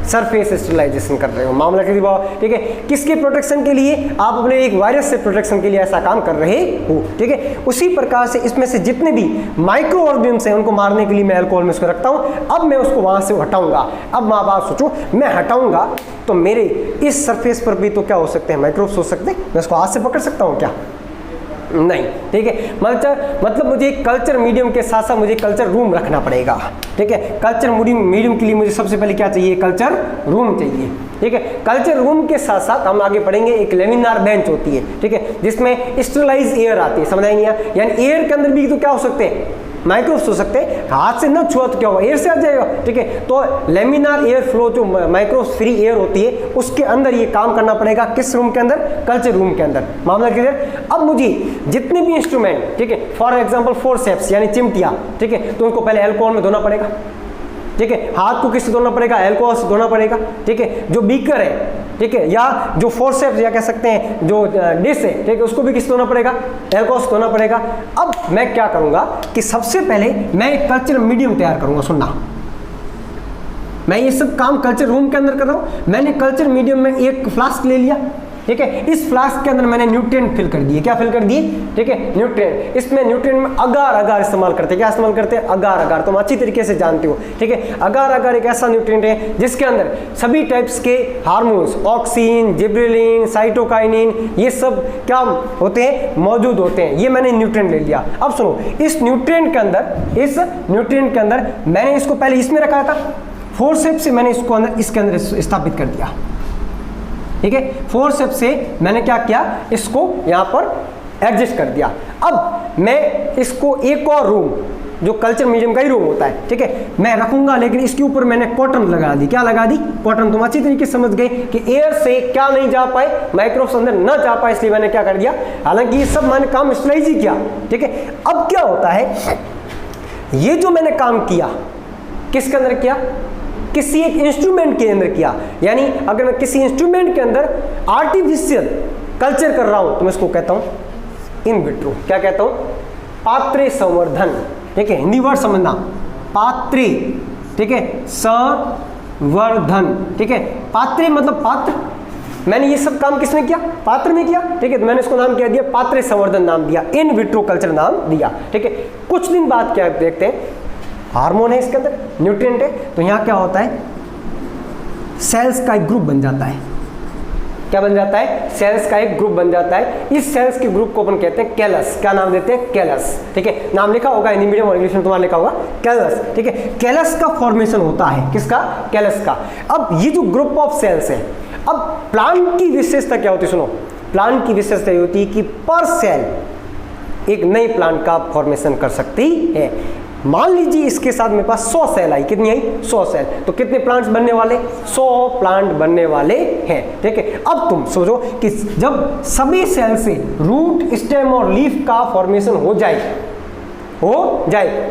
सरफेस स्टेरिलाइजेशन कर रहे हो, मामला क्लियर हुआ, ठीक है। किसके प्रोटेक्शन के लिए, आप अपने एक वायरस से प्रोटेक्शन के लिए ऐसा काम कर रहे हो, ठीक है। उसी प्रकार से इसमें से जितने भी माइक्रो ऑर्गेनिजम्स हैं उनको मारने के लिए मैं अल्कोहल में उसको रखता हूं। अब मैं उसको वहां से हटाऊंगा। अब माँ बाप सोचो, मैं हटाऊंगा तो मेरे इस सरफेस पर भी तो क्या हो सकते हैं, माइक्रोब्स हो सकते हैं। मैं उसको हाथ से पकड़ सकता हूँ क्या, नहीं, ठीक है। मतलब मुझे कल्चर मीडियम के साथ साथ मुझे कल्चर रूम रखना पड़ेगा, ठीक है। कल्चर मीडियम के लिए मुझे सबसे पहले क्या चाहिए, कल्चर रूम चाहिए, ठीक है। कल्चर रूम के साथ साथ हम आगे पढ़ेंगे एक लेमिनार बेंच होती है, ठीक है, जिसमें स्टेरिलाइज एयर आती है, समझ आएंगे, यानी एयर के अंदर भी तो क्या हो सकते हैं, माइक्रोब्स हो सकते हैं। हाथ से न छुआ तो क्या होगा, एयर से आ जाएगा, ठीक है। तो लेमिनार एयर फ्लो जो माइक्रोब्स फ्री एयर होती है उसके अंदर ये काम करना पड़ेगा, किस रूम के अंदर, कल्चर रूम के अंदर, मामला क्लियर। अब मुझे जितने भी इंस्ट्रूमेंट, ठीक है, फॉर एग्जांपल फोर्सेप्स यानी चिमटियां, ठीक है, तो उनको पहले अल्कोहल में धोना पड़ेगा, ठीक है। हाथ को किससे धोना पड़ेगा, अल्कोहल से धोना पड़ेगा, ठीक है। जो बीकर है, ठीक है, या जो फोर्सेप्स या कह सकते हैं जो डिश है, ठीक है, उसको भी किससे धोना पड़ेगा, अल्कोहल से धोना पड़ेगा। अब मैं क्या करूंगा कि सबसे पहले मैं एक कल्चर मीडियम तैयार करूंगा, सुनना, मैं ये सब काम कल्चर रूम के अंदर कर रहा हूं। मैंने कल्चर मीडियम में एक फ्लास्क ले लिया, ठीक है। इस फ्लास्क के अंदर मैंने न्यूट्रिएंट फिल कर दिए, क्या फिल कर दिए, ठीक है, न्यूट्रिएंट। इसमें न्यूट्रिएंट में अगार अगार इस्तेमाल करते हैं, क्या इस्तेमाल करते हैं, अगार अगार, तुम अच्छी तरीके से जानते हो, ठीक है। अगार अगार एक ऐसा न्यूट्रिएंट है जिसके अंदर सभी टाइप्स के हार्मोन्स, ऑक्सीन, जिब्रेलिन, साइटोकाइनिन, ये सब क्या होते हैं, मौजूद होते हैं। ये मैंने न्यूट्रिएंट ले लिया। अब सुनो, इस न्यूट्रिएंट के अंदर मैंने इसको पहले इसमें रखा था, फोर्सेप्स से मैंने इसको अंदर इसके अंदर स्थापित कर दिया, ठीक है। फोर्सेप्स से मैंने क्या किया, इसको यहां पर एडजस्ट कर दिया। अब मैं इसको एक और रूम जो कल्चर मीडियम का ही रूम होता है, ठीक है, मैं रखूंगा, लेकिन इसके ऊपर मैंने कॉटन लगा दी। क्या लगा दी, कॉटन। तुम अच्छी तरीके से समझ गए कि एयर से क्या नहीं जा पाए, माइक्रोब्स अंदर न जा पाए, इसलिए मैंने क्या कर दिया, हालांकि ये सब मैंने काम स्टेरिलाइज ही किया, ठीक है। अब क्या होता है, ये जो मैंने काम किया किसके अंदर किया, किसी एक इंस्ट्रूमेंट के अंदर किया। यानी अगर मैं किसी इंस्ट्रूमेंट के अंदर आर्टिफिशियल कल्चर कर रहा हूं तो मैं इसको कहता हूं इन विट्रो। क्या कहता हूं, पात्रे संवर्धन, ठीक है, हिंदी वर्ड समझना, पात्रे, ठीक है, संवर्धन, ठीक है। पात्रे मतलब पात्र, मैंने ये सब काम किसमें किया, पात्र में किया, ठीक है। तो मैंने इसको नाम क्या दिया, पात्रे संवर्धन नाम दिया, इन विट्रो कल्चर नाम दिया, ठीक है। कुछ दिन बाद क्या देखते हैं, हार्मोन है इसके अंदर, न्यूट्रिएंट है, तो यहां क्या होता है, सेल्स का एक ग्रुप बन जाता है। क्या बन जाता है, सेल्स का एक ग्रुप बन जाता है। इस सेल्स के ग्रुप को अपन कहते हैं कैलस। क्या नाम देते हैं, कैलस, ठीक है। नाम लिखा होगा हिंदी मीडियम और इंग्लिश में तुम्हारा लिखा होगा कैलस, ठीक है। कैलस का फॉर्मेशन होता है, किसका, कैलस का। अब ये जो ग्रुप ऑफ सेल्स है, अब प्लांट की विशेषता क्या होती है, सुनो, प्लांट की विशेषता ये होती है कि पर सेल एक नई प्लांट का फॉर्मेशन कर सकती है। मान लीजिए इसके साथ मेरे पास 100 सेल आई, कितनी आई, 100 सेल, तो कितने प्लांट्स बनने वाले, 100 प्लांट बनने वाले हैं, ठीक है। अब तुम सोचो कि जब सभी सेल से रूट, स्टेम और लीफ का फॉर्मेशन हो जाए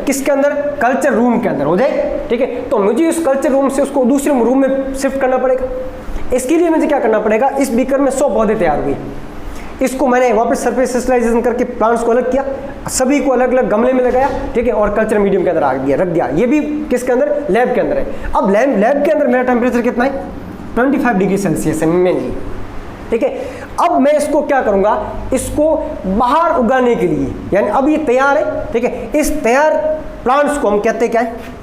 किसके अंदर, कल्चर रूम के अंदर हो जाए, ठीक है। तो मुझे इस कल्चर रूम से उसको दूसरे रूम में शिफ्ट करना पड़ेगा। इसके लिए मुझे क्या करना पड़ेगा, इस बीकर में 100 पौधे तैयार हुए, इसको मैंने वापस सरफेस स्टेरिलाइजेशन करके प्लांट्स को अलग किया, सभी को अलग अलग गमले में लगाया, ठीक है, और कल्चर मीडियम के अंदर रख दिया। ये भी किसके अंदर, लैब के अंदर है। अब लैब के अंदर मेरा टेम्परेचर कितना है, 25 डिग्री सेल्सियस है मेनली, ठीक है। अब मैं इसको क्या करूंगा, इसको बाहर उगाने के लिए, यानी अब ये तैयार है, ठीक है, इस तैयार प्लांट्स को हम कहते हैं क्या है,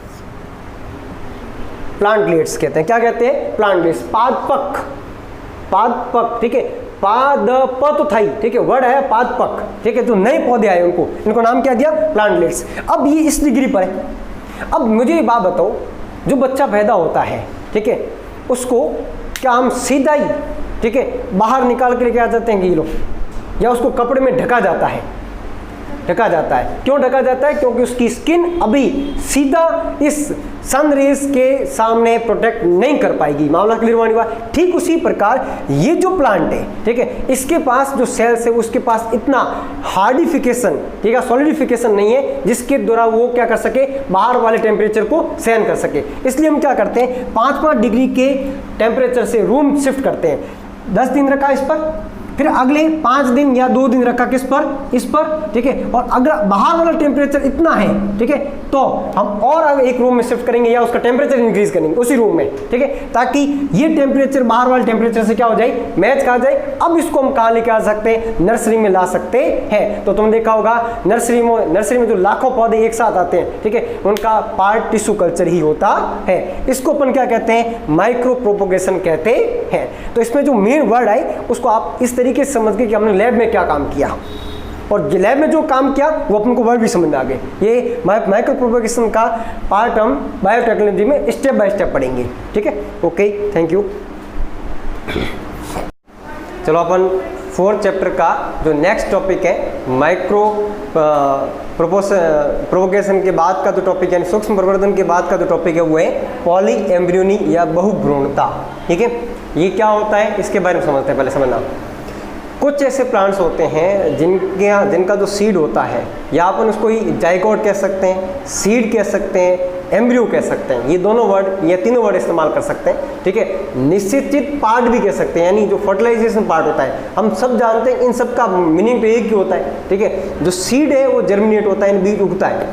प्लांटलेट्स कहते हैं। क्या कहते हैं, प्लांटलेट्स। पादपक, पादपक, ठीक है, पादप तो था ही, ठीक है, वर्ड है पादपक, ठीक है, जो नए पौधे आए उनको, इनको नाम क्या दिया, प्लांटलेट्स। अब ये इस डिग्री पर है। अब मुझे ये बात बताओ, जो बच्चा पैदा होता है, ठीक है, उसको क्या हम सीधा ही, ठीक है, बाहर निकाल के लेके आ जाते हैं कि लोग, या उसको कपड़े में ढका जाता है, ढका जाता है। क्यों ढका जाता है, क्योंकि उसकी स्किन अभी सीधा इस सन रेज के सामने प्रोटेक्ट नहीं कर पाएगी। मामला क्लियर होने हुआ। ठीक उसी प्रकार ये जो प्लांट है, ठीक है, इसके पास जो सेल्स है उसके पास इतना हार्डिफिकेशन, ठीक है, सॉलिडिफिकेशन नहीं है जिसके द्वारा वो क्या कर सके, बाहर वाले टेम्परेचर को सहन कर सके। इसलिए हम क्या करते हैं, 5-5 डिग्री के टेम्परेचर से रूम शिफ्ट करते हैं। 10 दिन रखा इस पर, फिर अगले 5 दिन या 2 दिन रखा किस पर, इस पर, ठीक है। और अगर बाहर वाला टेम्परेचर इतना है, ठीक है, तो हम और अगर एक रूम में शिफ्ट करेंगे या उसका टेम्परेचर इंक्रीज करेंगे उसी रूम में, ठीक है, ताकि ये टेम्परेचर बाहर वाले टेम्परेचर से क्या हो जाए, मैच खा जाए। अब इसको हम कहाँ लेके आ सकते हैं, नर्सरी में ला सकते हैं। तो तुमने देखा होगा नर्सरी में जो लाखों पौधे एक साथ आते हैं, ठीक है, उनका पार्ट टिश्यू कल्चर ही होता है। इसको अपन क्या कहते हैं, माइक्रो प्रोपोगेशन कहते हैं। तो इसमें जो मेन वर्ड है उसको आप इस तरीके से समझ गए कि हमने लैब में क्या काम किया, और लैब में जो काम किया वो अपन को वर्ड भी समझ में आ गए। ये माइक्रो प्रोपोगेशन का पार्ट हम बायोटेक्नोलॉजी में स्टेप बाय स्टेप पढ़ेंगे, ठीक है। Okay, thank you. चलो अपन 4th चैप्टर का जो नेक्स्ट टॉपिक है, माइक्रो प्रोपोगेशन के बाद का जो टॉपिक है, सूक्ष्म प्रवर्धन के बाद का जो टॉपिक है वो है पॉली एम्ब्रियोनी या बहुभ्रूणता, ठीक है। ये क्या होता है इसके बारे में समझते हैं। पहले समझना, कुछ ऐसे प्लांट्स होते हैं जिनका जो सीड होता है, या अपन उसको जाइगोट कह सकते हैं, सीड कह सकते हैं, एम्ब्रियो कह सकते हैं, ये दोनों वर्ड, ये तीनों वर्ड इस्तेमाल कर सकते हैं, ठीक है। निश्चित पार्ट भी कह सकते हैं, यानी जो फर्टिलाइजेशन पार्ट होता है, हम सब जानते हैं इन सब का मीनिंग तो एक ही होता है, ठीक है। जो सीड है वो जर्मिनेट होता है, बीज उगता है,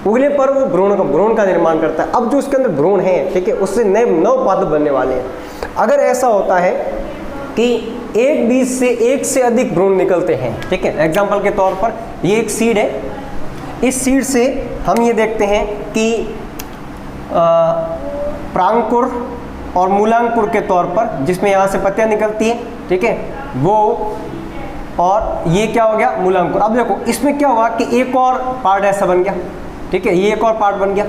उगने पर वो भ्रूण का निर्माण करता है। अब जो उसके अंदर भ्रूण है, ठीक है, उससे नए नव पादप बनने वाले हैं। अगर ऐसा होता है कि एक बीज से एक से अधिक भ्रूण निकलते हैं, ठीक है, एग्जाम्पल के तौर पर ये एक सीड है, इस सीड से हम ये देखते हैं कि प्रांकुर और मूलांकुर के तौर पर, जिसमें यहाँ से पत्तियाँ निकलती हैं, ठीक है, वो, और ये क्या हो गया, मूलांकुर। अब देखो इसमें क्या हुआ कि एक और पार्ट ऐसा बन गया, ठीक है, ये एक और पार्ट बन गया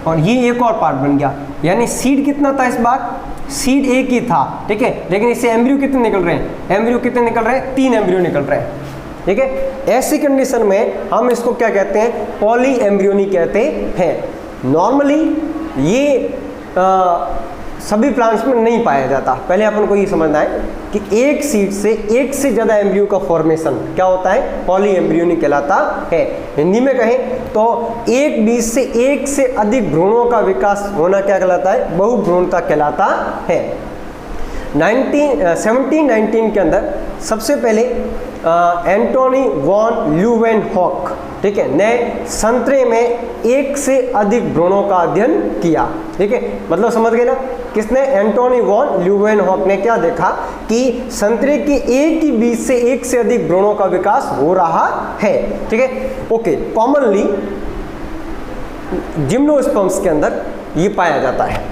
और ये एक और पार्ट बन गया, यानी सीड कितना था इस बार, सीड एक ही था, ठीक है, लेकिन इससे एम्ब्रियो कितने निकल रहे हैं, एम्ब्रियो कितने निकल रहे हैं, 3 एम्ब्रियो निकल रहे हैं, ठीक है। ऐसी कंडीशन में हम इसको क्या कहते हैं, पॉली एम्ब्रियोनी कहते हैं। नॉर्मली ये सभी प्लांट्स में नहीं पाया जाता। पहले अपन को ये समझना है कि एक सीड से एक से ज़्यादा एम्ब्रियो का फॉर्मेशन क्या होता है, पॉली एम्ब्रियोनी कहलाता है। हिंदी में कहें तो एक बीज से एक से अधिक भ्रूणों का विकास होना क्या कहलाता है, बहुभ्रूणता कहलाता है। 1719 के अंदर सबसे पहले एंटोनी वॉन ल्यूवेनहॉक, ठीक है, ने संतरे में एक से अधिक भ्रूणों का अध्ययन किया, ठीक है। मतलब समझ गए ना, किसने, एंटोनी वॉन ल्यूवेनहॉक ने क्या देखा कि संतरे के एक ही बीज से एक से अधिक भ्रूणों का विकास हो रहा है, ठीक है। ओके, कॉमनली जिम्नोस्पर्म्स के अंदर ये पाया जाता है।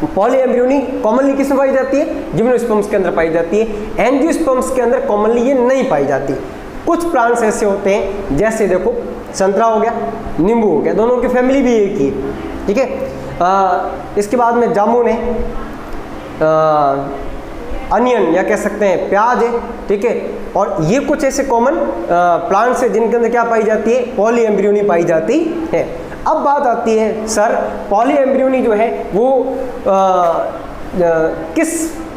पॉली एम्ब्रियोनी कॉमनली किसमें पाई जाती है, जिम्नोस्पर्म्स के अंदर पाई जाती है। एंजियोस्पर्म्स के अंदर कॉमनली ये नहीं पाई जाती। कुछ प्लांट्स ऐसे होते हैं, जैसे देखो संतरा हो गया, नींबू हो गया, दोनों की फैमिली भी एक ही, ठीक है। इसके बाद में जामुन है, अनियन या कह सकते हैं प्याज है, ठीक है। और ये कुछ ऐसे कॉमन प्लांट्स है जिनके अंदर क्या पाई जाती है, पॉली एम्ब्रियोनी पाई जाती है। अब बात आती है, सर पॉली एम्ब्रियोनी जो है वो किस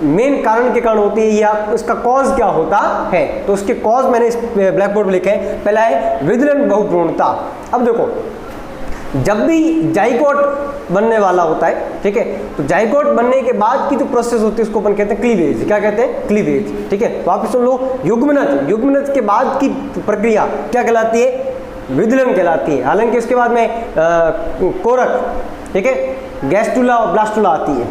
मेन कारण के कारण होती है या उसका कॉज क्या होता है। तो उसके कॉज मैंने इस ब्लैक बोर्ड में लिखे हैं। पहला है विदलन बहुभ्रूणता। अब देखो, जब भी जाइगोट बनने वाला होता है, ठीक है, तो जाइगोट बनने के बाद की जो प्रोसेस होती है उसको अपन कहते हैं क्लीवेज। क्या कहते हैं, क्लीवेज, ठीक है। वापस सुन लो, युग्मनज के बाद की प्रक्रिया क्या कहलाती है, विदलन कहलाती है। हालांकि उसके बाद में कोरक, ठीक है, गैस्टुला और ब्लास्टुला आती है।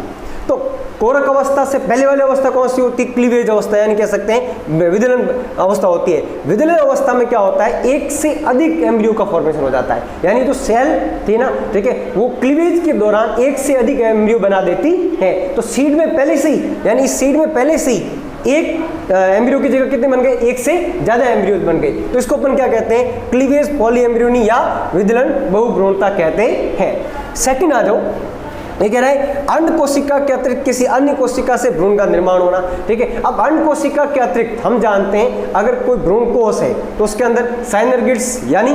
तो पूरक अवस्था से पहले वाली अवस्था कौन सी होती है? क्लीवेज अवस्था, यानी कह सकते हैं विदलन अवस्था होती है। विदलन अवस्था में क्या होता है? एक से अधिक एम्ब्रियो का फॉर्मेशन हो जाता है, यानी जो सेल थी ना, ठीक है, वो क्लीवेज के दौरान एक से अधिक एम्ब्रियो बना देती है। तो सीड में पहले से ही, यानी इस सीड में पहले से ही एक एम्ब्रियो की जगह कितने बन गए? एक से ज्यादा एम्ब्रियो बन गए। तो इसको अपन क्या कहते हैं? क्लीवेज पॉलीएम्ब्रियोनी या विदलन बहुभ्रूणता कहते हैं। सेकंड आ जाओ, ये कह रहा है अंड कोशिका के अतिरिक्त किसी अन्य कोशिका से भ्रूण का निर्माण होना, ठीक है। अब अंड कोशिका के अतिरिक्त हम जानते हैं अगर कोई भ्रूण कोश है तो उसके अंदर साइनरगिड्स यानी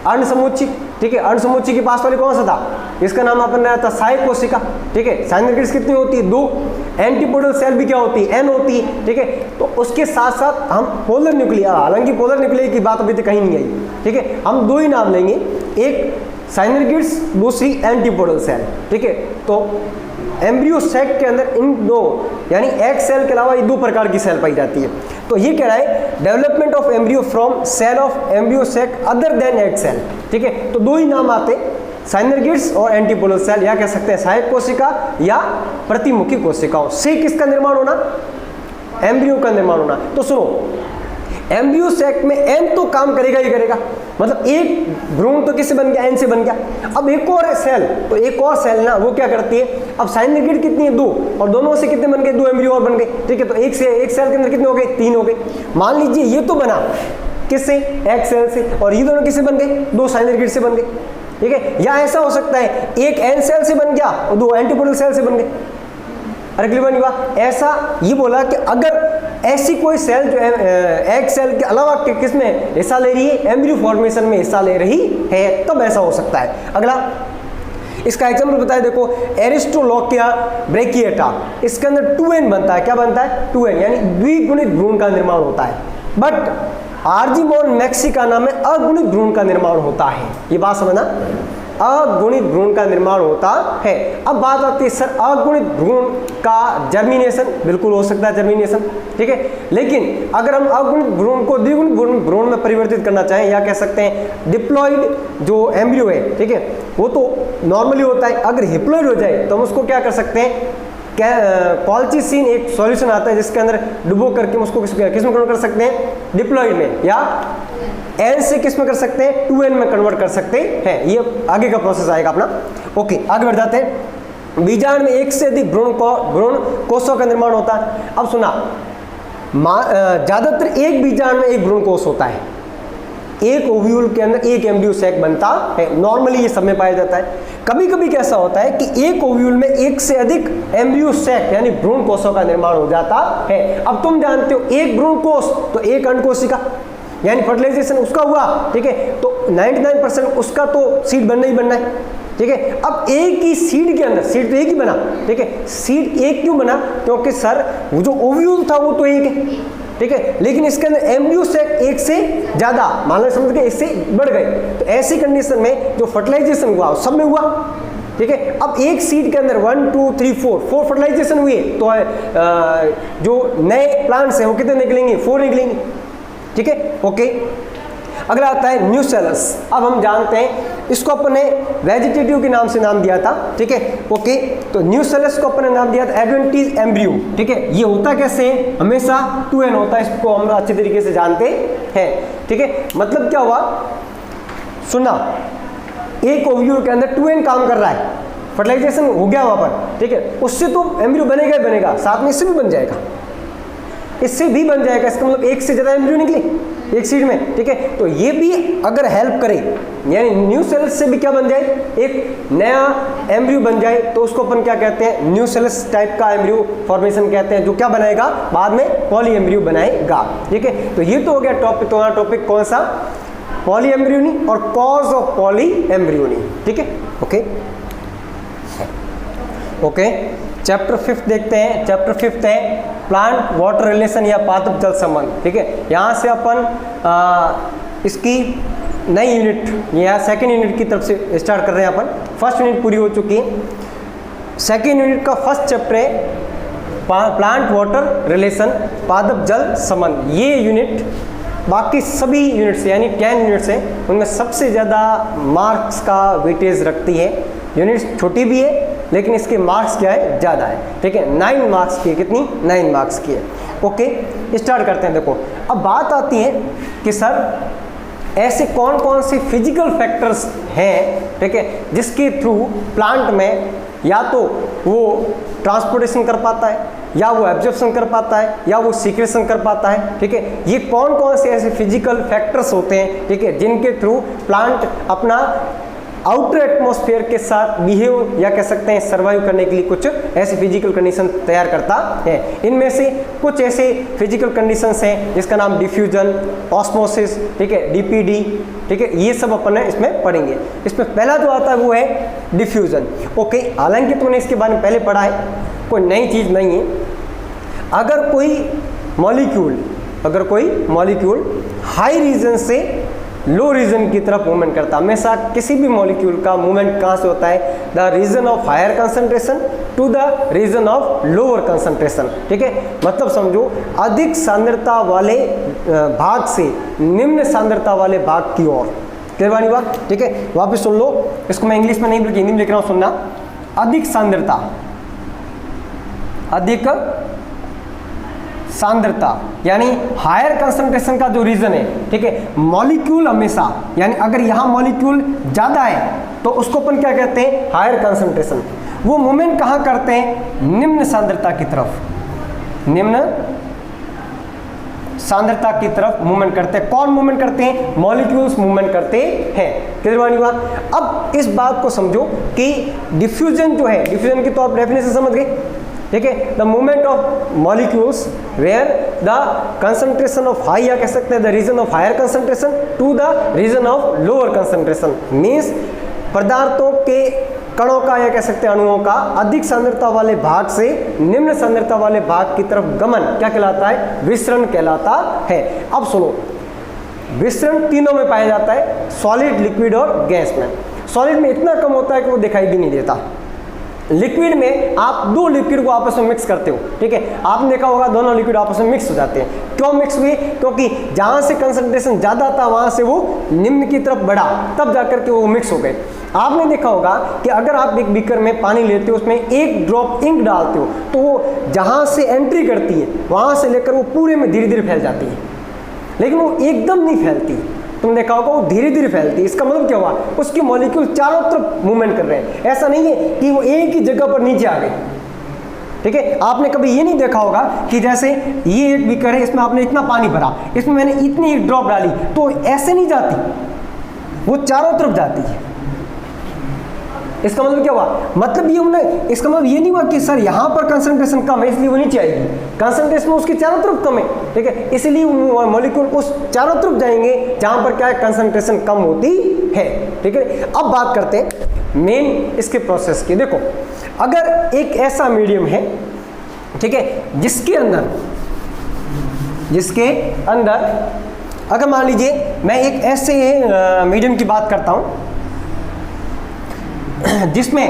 अंड समुच्चय, ठीक है, अंड समुच्चय के पास वाले कौन सा था? इसका नाम अपन ने था सहायक कोशिका, ठीक है। साइनरगिड्स कितनी होती है? 2। एंटीपोडल सेल भी क्या होती है? N होती है, ठीक है। तो उसके साथ साथ हम पोलर न्यूक्लिया, हालांकि पोलर न्यूक्लिया की बात अभी तक कहीं नहीं आई, ठीक है। हम 2 ही नाम लेंगे, एक साइनरगिड्स, दूसरी एंटीपोडल सेल, ठीक है। तो एम्ब्रियो सैक के अंदर इन 2 यानी एग सेल के अलावा ये 2 प्रकार की सेल पाई जाती है। तो ये कह रहा है development of embryo from cell of embryo sac other than egg cell, ठीक है। तो 2 ही नाम आते, साइनरगिड्स और एंटीपोडल सेल, या कह सकते हैं सहायक कोशिका या प्रतिमुखी कोशिकाओं से किसका निर्माण होना? एम्ब्रियो का निर्माण होना। तो सुनो, एम्ब्रियो सैक में एन तो काम करेगा ही करेगा, मतलब एक भ्रूण तो किससे बन गया? एन से बन गया। अब एक और सेल, तो एक और सेल ना वो क्या करती है? अब साइनरगिड कितनी है? 2, और दोनों से कितने बन गए? 2 एम्ब्रियो और बन गए, ठीक है। तो एक सेल के अंदर कितने हो गए? 3 हो गए। मान लीजिए ये तो बना किससे? एग सेल से, और ये दोनों किससे बन गए? 2 साइनरगिड से बन गए, ठीक है। या ऐसा हो सकता है एक एन सेल से बन गया और 2 एंटीपोडल सेल से बन गए। अरे क्लियर नहीं हुआ? ऐसा ये बोला कि अगर ऐसी कोई सेल जो एग सेल के अलावा किस में हिस्सा ले रही है? एम्ब्रियो फॉर्मेशन में हिस्सा ले रही है, तब ऐसा हो सकता है। अगला इसका एग्जाम्पल बताया, देखो एरिस्टोलोकिया ब्रेकिएटा, इसके अंदर 2n बनता है। क्या बनता है? 2n, यानी द्विगुणित भ्रूण का निर्माण होता है। बट आर्जीमोन मैक्सिकाना में अगुणित भ्रूण का निर्माण होता है। ये बात समझना, अगुणित भ्रूण का निर्माण होता है। अब बात आती है सर अगुणित भ्रूण का जर्मिनेशन, बिल्कुल हो सकता है जर्मिनेशन, ठीक है। लेकिन अगर हम अगुणित भ्रूण को द्विगुणित भ्रूण में परिवर्तित करना चाहें, या कह सकते हैं डिप्लॉइड जो एम्ब्रियो है, ठीक है, वो तो नॉर्मली होता है। अगर हिप्लॉइड हो जाए तो हम उसको क्या कर सकते हैं? कॉल्चिसिन एक सॉल्यूशन आता है जिसके अंदर डुबो करके उसको किस में कन्वर्ट कर सकते हैं? डिप्लॉइड में, या एन से किस में कर सकते हैं? 2n में कन्वर्ट कर सकते हैं। ये आगे का प्रोसेस आएगा अपना। ओके, आगे बढ़ जाते हैं। बीजांड में एक से अधिक भ्रूण कोषों का निर्माण होता है। अब सुना, ज्यादातर एक बीजांड में एक भ्रूण कोष होता है, एक ओव्यूल के अंदर एक एम्ब्रियो सैक बनता है। नॉर्मली ये सब में पाया जाता है। कभी कभी कैसा होता है कि एक ओव्यूल में एक से अधिक एम्ब्रियो सैक यानी भ्रूण कोषों का निर्माण हो जाता है। अब तुम जानते हो एक भ्रूण कोष तो एक अंड कोशिका, यानी फर्टिलाइजेशन उसका हुआ, ठीक है। तो 99% उसका तो सीड बनना ही बनना है, ठीक है। अब एक ही सीड के अंदर, सीड तो एक ही बना, ठीक है। सीड एक क्यों बना? क्योंकि सर वो जो ओव्यूल था वो तो एक है, ठीक है, लेकिन इसके अंदर एम्ब्रियो सैक एक से ज्यादा, मान लो समझ के इससे बढ़ गए। तो ऐसी कंडीशन में जो फर्टिलाइजेशन हुआ सब में हुआ, ठीक है। अब एक सीड के अंदर 1 2 3 4 फर्टिलाइजेशन हुए, तो जो नए प्लांट्स हैं वो कितने निकलेंगे? 4 निकलेंगे, ठीक है। ओके, अगला आता है न्यूसेलस। अब हम जानते हैं इसको अपन ने वेजिटेटिव के नाम से नाम दिया था, ठीक है। ओके, तो न्यूसेलस को अपन ने नाम दिया था एडवेंटिज एम्ब्रियो, ठीक है। ये होता कैसे? हमेशा 2n होता है, इसको हम अच्छे तरीके से जानते हैं, ठीक है। मतलब क्या हुआ? सुना, एक ओव्यूल के अंदर 2n काम कर रहा है, फर्टिलाइजेशन हो गया वहां पर, ठीक है। उससे तो एम्ब्रियो बनेगा ही बनेगा, साथ में इससे भी बन जाएगा, इससे भी बन जाएगा। इसका मतलब एक से ज्यादा एम्ब्रियो निकले एक सीड में, ठीक है। तो ये भी अगर हेल्प करे, यानी न्यू सेल्स से भी क्या बन जाए? एक नया एम्ब्रियो बन जाए, तो उसको अपन क्या कहते हैं? न्यू सेल्स टाइप का एम्ब्रियो फॉर्मेशन कहते हैं, जो क्या बनाएगा? बाद में पॉली एम्ब्रियो बनाएगा, ठीक है। तो ये तो हो गया टॉपिक, तुम्हारा टॉपिक कौन सा? पॉली एम्ब्रियोनी और कॉज ऑफ पॉली एम्ब्रियोनी, ठीक है। ओके ओके, चैप्टर 5 देखते हैं। चैप्टर 5 है प्लांट वाटर रिलेशन या पादप जल संबंध, ठीक है। यहाँ से अपन इसकी नई यूनिट या सेकेंड यूनिट की तरफ से स्टार्ट कर रहे हैं। अपन फर्स्ट यूनिट पूरी हो चुकी है, सेकेंड यूनिट का फर्स्ट चैप्टर है प्लांट वाटर रिलेशन पादप जल संबंध। ये यूनिट बाकी सभी यूनिट्स यानी 10 यूनिट्स हैं, उनमें सबसे ज़्यादा मार्क्स का वेटेज रखती है। यूनिट छोटी भी है लेकिन इसके मार्क्स क्या है, ज़्यादा है। ठीक है, 9 मार्क्स की है। कितनी? 9 मार्क्स की है। ओके, स्टार्ट करते हैं। देखो अब बात आती है कि सर ऐसे कौन कौन से फिजिकल फैक्टर्स हैं, ठीक है, जिसके थ्रू प्लांट में या तो वो ट्रांसपोर्टेशन कर पाता है, या वो एब्जॉर्प्शन कर पाता है, या वो सीक्रेशन कर पाता है। ठीक है, ये कौन कौन से ऐसे फिजिकल फैक्टर्स होते हैं, ठीक है, जिनके थ्रू प्लांट अपना आउटर एटमॉस्फेयर के साथ बिहेव या कह सकते हैं सर्वाइव करने के लिए कुछ ऐसे फिजिकल कंडीशन तैयार करता है। इनमें से कुछ ऐसे फिजिकल कंडीशंस हैं जिसका नाम डिफ्यूजन, ऑस्मोसिस, ठीक है, डीपीडी, ठीक है, ये सब अपन इसमें पढ़ेंगे। इसमें पहला जो आता है वो है डिफ्यूजन। ओके, हालांकि तुमने इसके बारे में पहले पढ़ा है, कोई नई चीज़ नहीं है। अगर कोई मॉलिक्यूल हाई रीजन से लो रीजन की तरफ मूवमेंट करता है, हमेशा किसी भी मॉलिक्यूल का मूवमेंट कहाँ से होता है, the region of higher concentration to the region of lower concentration. ठीक है, मतलब समझो अधिक सांद्रता वाले भाग से निम्न सांद्रता वाले भाग की ओर। क्लियर वाली बात? ठीक है, वापस सुन लो, इसको मैं इंग्लिश में नहीं बल्कि हिंदी में लिख रहा हूँ, सुनना। अधिक सांद्रता यानी हायर कंसंट्रेशन का जो रीजन है, ठीक है, मॉलिक्यूल हमेशा, यानी अगर यहाँ मॉलिक्यूल ज़्यादा है तो उसको अपन क्या कहते हैं, हायर कंसंट्रेशन। वो मूवमेंट कहाँ करते हैं, निम्न सांद्रता की तरफ, निम्न सांद्रता की तरफ मूवमेंट करते हैं। कौन मूवमेंट करते हैं, मॉलिक्यूल्स मूवमेंट करते हैं। क्लियर वाली बात? अब इस बात को समझो कि डिफ्यूजन जो है, डिफ्यूजन की तो आप डेफिनेशन समझ गए। ठीक है, the movement of molecules where the concentration of high, या कह सकते हैं the region of higher concentration to the region of lower concentration, means पदार्थों के कणों का या कह सकते हैं अणुओं का अधिक सांद्रता वाले भाग से निम्न सांद्रता वाले भाग की तरफ गमन क्या कहलाता है, विसरण कहलाता है। अब सुनो, विसरण तीनों में पाया जाता है, सॉलिड, लिक्विड और गैस में। सॉलिड में इतना कम होता है कि वो दिखाई भी नहीं देता। लिक्विड में आप दो लिक्विड को आपस में मिक्स करते हो, ठीक है, आपने देखा होगा दोनों लिक्विड आपस में मिक्स हो जाते हैं। क्यों मिक्स हुए, क्योंकि जहां से कंसंट्रेशन ज्यादा था वहां से वो निम्न की तरफ बढ़ा, तब जाकर के वो मिक्स हो गए। आपने देखा होगा कि अगर आप एक बीकर में पानी लेते हो, उसमें एक ड्रॉप इंक डालते हो, तो वो जहां से एंट्री करती है वहां से लेकर वो पूरे में धीरे धीरे फैल जाती है, लेकिन वो एकदम नहीं फैलती। तुम देखा होगा वो धीरे धीरे फैलती है। इसका मतलब क्या हुआ, उसके मॉलिक्यूल चारों तरफ मूवमेंट कर रहे हैं। ऐसा नहीं है कि वो एक ही जगह पर नीचे आ गए। ठीक है, आपने कभी ये नहीं देखा होगा कि जैसे ये एक बीकर है, इसमें आपने इतना पानी भरा, इसमें मैंने इतनी एक ड्रॉप डाली, तो ऐसे नहीं जाती, वो चारों तरफ जाती है। इसका मतलब क्या हुआ, मतलब ये उन्हें, इसका मतलब ये नहीं हुआ कि सर यहाँ पर कंसंट्रेशन कम है इसलिए वो नीचे आएगी, कंसंट्रेशन उसके चारों तरफ कम है, ठीक है, इसलिए मॉलिक्यूल उस चारों तरफ जाएंगे जहां पर क्या है, कंसंट्रेशन कम होती है। ठीक है, अब बात करते हैं मेन इसके प्रोसेस की। देखो, अगर एक ऐसा मीडियम है, ठीक है, जिसके अंदर अगर मान लीजिए मैं एक ऐसे मीडियम की बात करता हूं जिसमें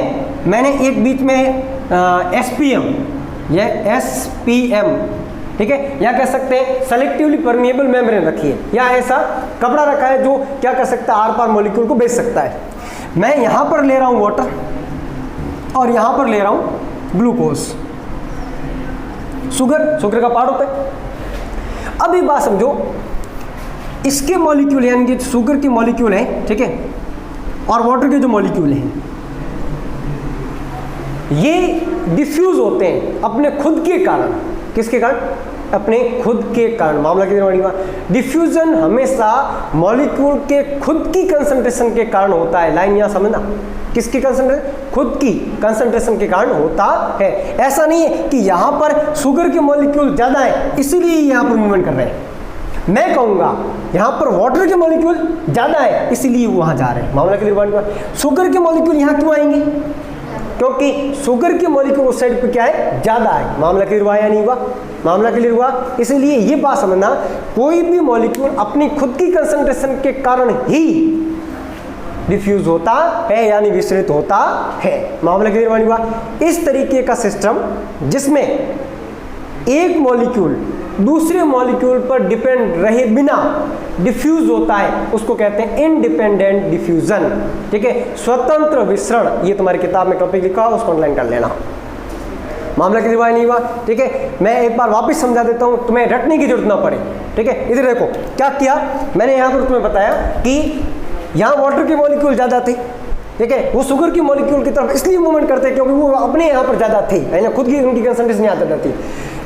मैंने एक बीच में SPM या SPM, ठीक है, या कह सकते हैं सेलेक्टिवली परमिएबल मेम्ब्रेन रखी है, या ऐसा कपड़ा रखा है जो क्या कर सकता है, आर पार मॉलिक्यूल को बेच सकता है। मैं यहां पर ले रहा हूं वाटर और यहां पर ले रहा हूं ग्लूकोज, शुगर का पार्ट होता है। अब एक बात समझो, इसके मॉलिक्यूल यानी कि शुगर की मॉलिक्यूल है, ठीक है, और वाटर के जो मॉलिक्यूल हैं ये डिफ्यूज होते हैं अपने खुद के कारण। किसके कारण, अपने खुद के कारण। मामला कितनी बड़ी बात, डिफ्यूजन हमेशा मॉलिक्यूल के खुद की कंसंट्रेशन के कारण होता है। लाइन यहां समझना, किसकी कंसंट्रेशन, खुद की कंसंट्रेशन के कारण होता है। ऐसा नहीं है कि यहां पर शुगर के मॉलिक्यूल ज्यादा है इसीलिए यहां पर मूवमेंट कर रहे हैं। मैं कहूंगा यहां पर वाटर के मॉलिक्यूल ज्यादा है इसीलिए वहां जा रहे हैं। मामला क्लियर हुआ। शुगर के मॉलिक्यूल यहां क्यों आएंगे, क्योंकि शुगर के मॉलिक्यूल उस साइड पे क्या है, ज्यादा है। मामला क्लियर हुआ या नहीं हुआ, मामला क्लियर हुआ। इसलिए ये बात समझना, कोई भी मॉलिक्यूल अपनी खुद की कंसंट्रेशन के कारण ही डिफ्यूज होता है यानी विस्तृत होता है। मामला क्लियर हुआ। इस तरीके का सिस्टम जिसमें एक मॉलिक्यूल दूसरे मॉलिक्यूल पर डिपेंड रहे बिना डिफ्यूज होता है, उसको कहते हैं इंडिपेंडेंट डिफ्यूजन। ठीक है, स्वतंत्र विसरण, ये तुम्हारी किताब में टॉपिक लिखा हो, उसको ऑनलाइन कर लेना। मामला क्लियर नहीं हुआ? ठीक है, मैं एक बार वापस समझा देता हूं, तुम्हें रटने की जरूरत ना पड़े। ठीक है, इधर देखो क्या किया मैंने, यहां पर तुम्हें बताया कि यहां वाटर के मॉलिक्यूल ज्यादा थे। ठीक है, वो शुगर की मॉलिक्यूल की तरफ इसलिए मूवमेंट करते हैं क्योंकि वो अपने यहाँ पर ज्यादा थे, है ना, खुद की उनकी कंसंट्रेशन यहाँ तक थी।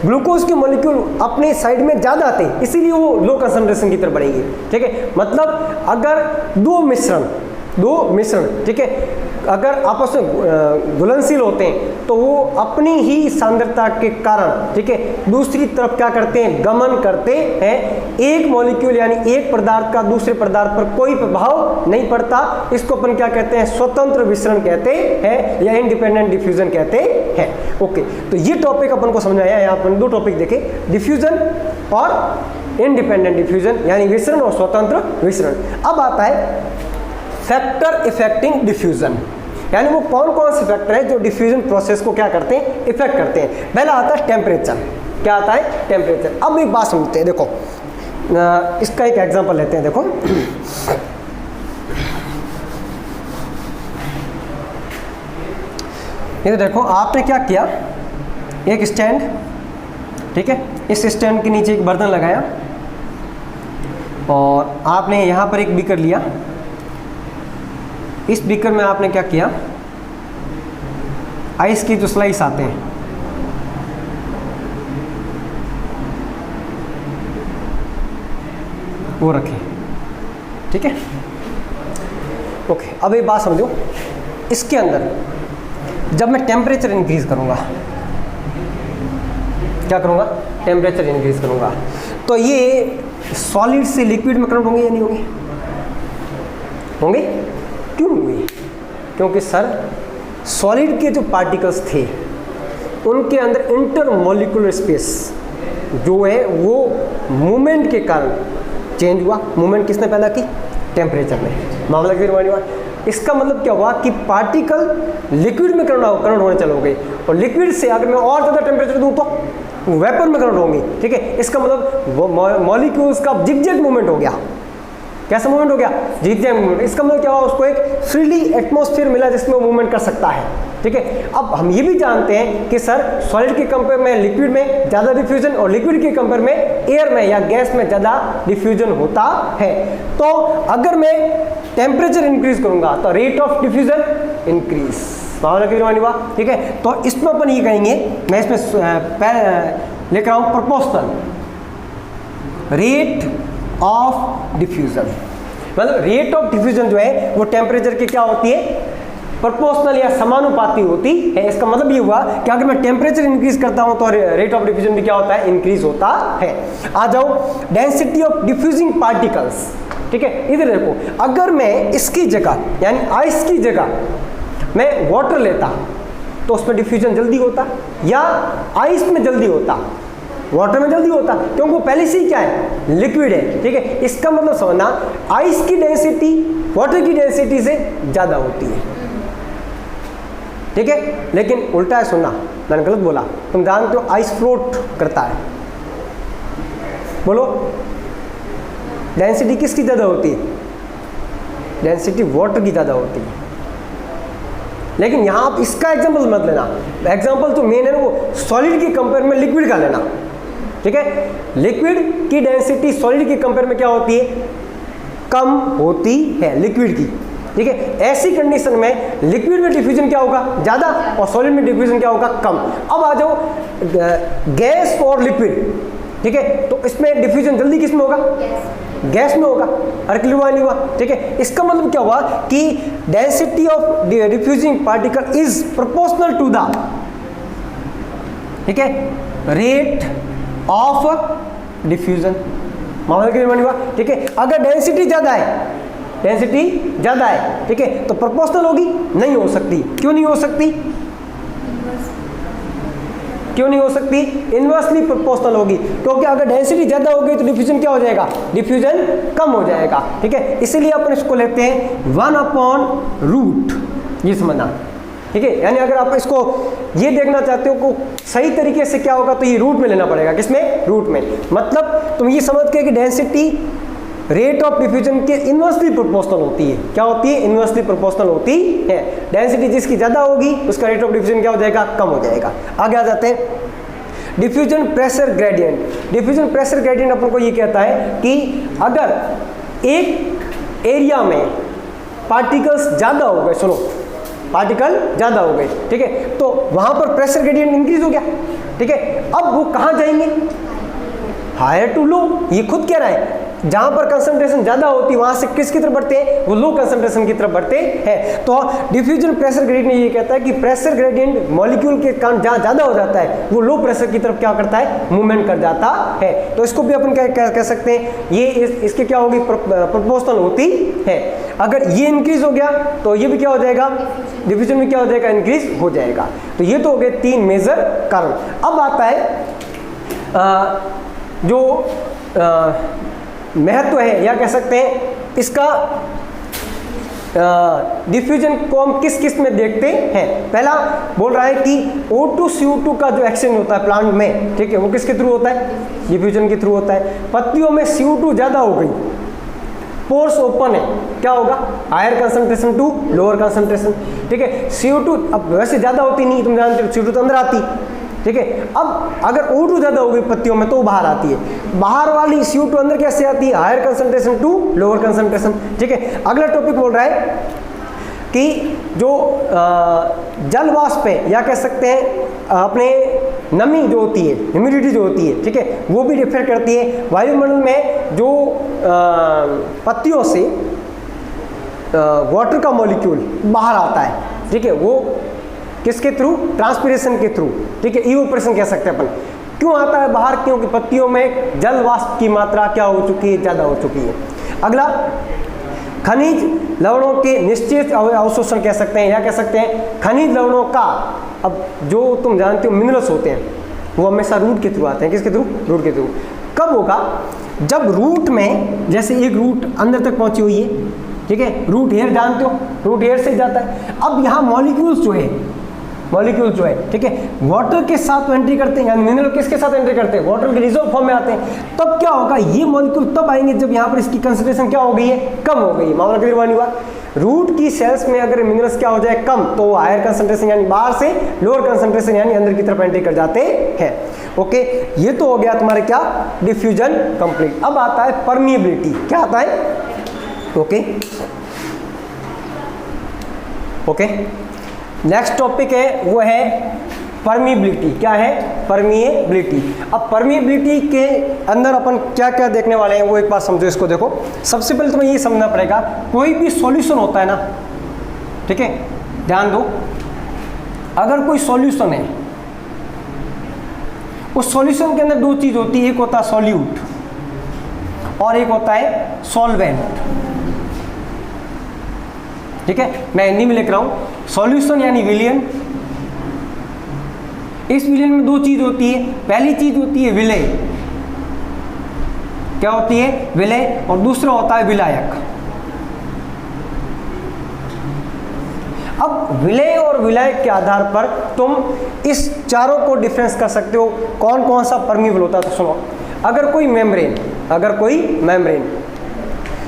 ग्लूकोज के मॉलिक्यूल अपने साइड में ज्यादा थे, इसीलिए वो लो कंसंट्रेशन की तरफ बढ़ेंगे। ठीक है, मतलब अगर दो मिश्रण ठीक है अगर आपस में घुलनशील होते हैं तो वो अपनी ही सांद्रता के कारण ठीक है दूसरी तरफ क्या करते हैं, गमन करते हैं। एक मॉलिक्यूल यानी एक पदार्थ का दूसरे पदार्थ पर कोई प्रभाव नहीं पड़ता, इसको अपन क्या कहते हैं, स्वतंत्र विसरण कहते हैं या इंडिपेंडेंट डिफ्यूजन कहते हैं। ओके, तो ये टॉपिक अपन को समझाया, यहाँ अपन दो टॉपिक देखे, डिफ्यूजन और इंडिपेंडेंट डिफ्यूजन यानी विसरण और स्वतंत्र विसरण। अब आता है फैक्टर इफेक्टिंग डिफ्यूजन, यानी वो कौन कौन से फैक्टर है जो डिफ्यूजन प्रोसेस को क्या करते हैं, इफेक्ट करते हैं। पहला आता है टेम्परेचर। क्या आता है? टेम्परेचर। अब एक बात समझते हैं, देखो इसका एक एग्जांपल लेते हैं। देखो ये देखो आपने क्या किया, एक स्टैंड, ठीक है, इस स्टैंड के नीचे एक बर्तन लगाया और आपने यहाँ पर एक बीकर लिया। इस बीकर में आपने क्या किया, आइस की जो स्लाइस आते हैं वो रखें। ठीक है, ओके। अब एक बात समझो, इसके अंदर जब मैं टेम्परेचर इंक्रीज करूंगा, क्या करूंगा, टेम्परेचर इंक्रीज करूंगा, तो ये सॉलिड से लिक्विड में कन्वर्ट होंगे या नहीं होंगे? होंगे। क्यों होंगे? क्योंकि सर सॉलिड के जो पार्टिकल्स थे उनके अंदर इंटरमॉलिक्यूलर स्पेस जो है वो मूवमेंट के कारण चेंज हुआ। मूवमेंट किसने पैदा की? टेम्परेचर ने। मामला क्लियर हुआ? इसका मतलब क्या हुआ कि पार्टिकल लिक्विड में कन्वर्ट होने चले गए और लिक्विड से अगर मैं और ज़्यादा टेम्परेचर दूँ तो वेपर में कन्वर्ट होंगे। ठीक है, इसका मतलब मॉलिक्यूल्स का जिगजैग मूवमेंट हो गया। कैसा मूवमेंट हो गया? Zigzag movement. इसका मतलब क्या हुआ, उसको एक फ्रीली एटमॉस्फेयर मिला जिसमें वो मूवमेंट कर सकता है। ठीक है, अब हम ये भी जानते हैं कि सर सॉलिड के कंपेयर में लिक्विड में ज़्यादा डिफ्यूजन और लिक्विड के कंपेयर में एयर में या गैस में ज़्यादा डिफ्यूजन होता है। तो अगर मैं टेम्परेचर इंक्रीज करूंगा तो रेट ऑफ डिफ्यूजन इंक्रीज। हुआ? ठीक है, तो इसमें अपन ये कहेंगे, मैं इसमें लेकर आऊँ प्रोपोर्शनल रेट ऑफ डिफ्यूजन। मतलब रेट ऑफ डिफ्यूजन जो है वो टेम्परेचर की क्या होती है, प्रोपोर्शनल या समानुपाती होती है। इसका मतलब ये हुआ कि अगर मैं टेम्परेचर इंक्रीज करता हूं तो रेट ऑफ डिफ्यूजन भी क्या होता है, इंक्रीज होता है। आ जाओ डेंसिटी ऑफ डिफ्यूजिंग पार्टिकल्स। ठीक है, इधर देखो, अगर मैं इसकी जगह यानी आइस की जगह मैं वाटर लेता तो उसमें डिफ्यूजन जल्दी होता या आइस में जल्दी होता? वाटर में जल्दी होता, क्योंकि वो पहले से ही क्या है, लिक्विड है। ठीक है, इसका मतलब समझना आइस की डेंसिटी वाटर की डेंसिटी से ज़्यादा होती है। ठीक है, लेकिन उल्टा है, सुनना, मैंने गलत बोला। तुम जानते हो आइस फ्लोट करता है, बोलो डेंसिटी किसकी ज़्यादा होती है? डेंसिटी वाटर की ज़्यादा होती है। लेकिन यहाँ आप इसका एग्जाम्पल मत लेना, एग्जाम्पल तो मेन है ना वो सॉलिड के कंपेयर में लिक्विड का लेना। ठीक है, लिक्विड की डेंसिटी सॉलिड के कंपेयर में क्या होती है, कम होती है लिक्विड की। ठीक है, ऐसी कंडीशन में लिक्विड में डिफ्यूजन क्या होगा, ज़्यादा, और सॉलिड में डिफ्यूजन क्या होगा, कम। अब आ जाओ गैस और लिक्विड। ठीक है, तो इसमें डिफ्यूजन जल्दी किस में होगा, गैस में होगा। अरे क्लियर हुआ नहीं हुआ? ठीक है, इसका मतलब क्या हुआ कि density of diffusing particle is proportional to the, ठीक है, रेट ऑफ डिफ्यूजन। मामला क्लियर नहीं हुआ? ठीक है, अगर डेंसिटी ज़्यादा है, डेंसिटी ज़्यादा है, ठीक है, तो प्रोपोर्शनल होगी? नहीं हो सकती। क्यों नहीं हो सकती? क्यों नहीं हो सकती? इनवर्सली प्रोपोर्शनल होगी, क्योंकि अगर डेंसिटी ज़्यादा होगी तो डिफ्यूजन क्या हो जाएगा, डिफ्यूजन कम हो जाएगा। ठीक है, इसीलिए अपन इसको लेते हैं 1/रूट। ये समझना, ठीक है, यानी अगर आप इसको ये देखना चाहते हो को सही तरीके से क्या होगा तो ये रूट में लेना पड़ेगा। किसमें? रूट में। मतलब तुम ये समझ के कि डेंसिटी रेट ऑफ डिफ्यूजन के इन्वर्सली प्रोपोर्शनल होती है। क्या होती है? इन्वर्सली प्रोपोर्शनल होती है। डेंसिटी जिसकी ज़्यादा होगी उसका रेट ऑफ डिफ्यूजन क्या हो जाएगा? कम हो जाएगा। आगे आ जाते हैं diffusion pressure gradient. Diffusion pressure gradient अपन को ये कहता है कि अगर एक एरिया में पार्टिकल्स ज़्यादा हो गए, सुनो पार्टिकल ज़्यादा हो गए, ठीक है, तो वहाँ पर प्रेशर ग्रेडियंट इंक्रीज हो गया, ठीक है। अब वो कहाँ जाएंगे? Higher to low. ये खुद कह रहा है जहां पर कंसंट्रेशन ज्यादा होती है वहां से किसकी तरफ बढ़ते हैं? वो लो कंसंट्रेशन की तरफ बढ़ते हैं। तो डिफ्यूजन प्रेशर ग्रेडियंट ये कहता है कि प्रेशर ग्रेडियंट मॉलिक्यूल के कारण जहां ज्यादा हो जाता है वो लो प्रेशर की तरफ क्या करता है? मूवमेंट कर जाता है। तो इसको भी अपन क्या कह सकते हैं, ये इसके क्या होगी? प्रोपोर्शनल होती है। अगर ये इंक्रीज हो गया तो ये भी क्या हो जाएगा? डिफ्यूजन में क्या हो जाएगा? इंक्रीज हो जाएगा। तो ये तो हो गए 3 मेजर कारण। अब आता है जो महत्व है या कह सकते हैं इसका डिफ्यूजन को हम किस किस में देखते हैं। पहला बोल रहा है कि O2 CO2 का जो एक्सचेंज होता है प्लांट में, ठीक है, वो किसके थ्रू होता है? डिफ्यूजन के थ्रू होता है। पत्तियों में CO2 ज़्यादा हो गई, पोर्स ओपन है, क्या होगा? Higher concentration to lower concentration, ठीक है। CO2 अब वैसे ज़्यादा होती नहीं, तुम जानते हो CO2 तो अंदर आती, ठीक है। अब अगर O2 ज़्यादा हो गई पत्तियों में तो वो बाहर आती है। बाहर वाली CO2 अंदर कैसे आती है? Higher concentration to lower concentration, ठीक है। अगला टॉपिक बोल रहा है कि जो जल वाष्प है या कह सकते हैं अपने नमी जो होती है, ह्यूमिडिटी जो होती है, ठीक है, वो भी डिफर करती है। वायुमंडल में जो पत्तियों से वाटर का मॉलिक्यूल बाहर आता है, ठीक है, वो किसके थ्रू? ट्रांसपिरेशन के थ्रू, ठीक है, इवोपरेशन कह सकते हैं अपन। क्यों आता है बाहर? क्योंकि पत्तियों में जल वाष्प की मात्रा क्या हो चुकी है? ज़्यादा हो चुकी है। अगला खनिज लवणों के निश्चित अवशोषण कह सकते हैं या कह सकते हैं खनिज लवणों का, अब जो तुम जानते हो मिनरल्स होते हैं वो हमेशा रूट के थ्रू आते हैं। किसके थ्रू? रूट के थ्रू। कब होगा? जब रूट में, जैसे एक रूट अंदर तक पहुंची हुई है, ठीक है, रूट हेयर जानते हो, रूट हेयर से जाता है। अब यहाँ मॉलिक्यूल्स जो है, ठीक है, वाटर के साथ एंट्री करते हैं, यानी मिनरल किसके साथ एंट्री करते हैं? वाटर के रिजर्व फॉर्म में आते हैं। तब क्या होगा? ये मॉलिक्यूल तब आएंगे जब यहाँ पर इसकी कंसंट्रेशन क्या हो गई है? कम हो गई है। मामला क्लियर हुआ? रूट की सेल्स में अगर मिनरल्स क्या हो जाए? कम, तो वो हायर कंसंट्रेशन यानी बाहर से लोअर कंसंट्रेशन यानी अंदर की तरफ एंट्री कर जाते हैं। ओके, ये तो हो गया तुम्हारे क्या? Diffusion complete. अब आता है परमिएबिलिटी। क्या आता है? ओके, नेक्स्ट टॉपिक है वो है परमिएबिलिटी। क्या है? परमिएबिलिटी। अब परमिएबिलिटी के अंदर अपन क्या क्या देखने वाले हैं वो एक बार समझो। इसको देखो, सबसे पहले तुम्हें ये समझना पड़ेगा, कोई भी सॉल्यूशन होता है ना, ठीक है, ध्यान दो, अगर कोई सॉल्यूशन है उस सॉल्यूशन के अंदर 2 चीज होती है, एक होता है सॉल्यूट और एक होता है सॉल्वेंट, ठीक है। मैं हिंदी में लिख रहा हूं, सॉल्यूशन यानी विलयन। इस विलयन में 2 चीज होती है, पहली चीज होती है विलय, क्या होती है? विलय, और दूसरा होता है विलायक। अब विलय और विलायक के आधार पर तुम इस चारों को डिफरेंस कर सकते हो, कौन कौन सा परमिएबल होता है। तो सुनो, अगर कोई मेम्ब्रेन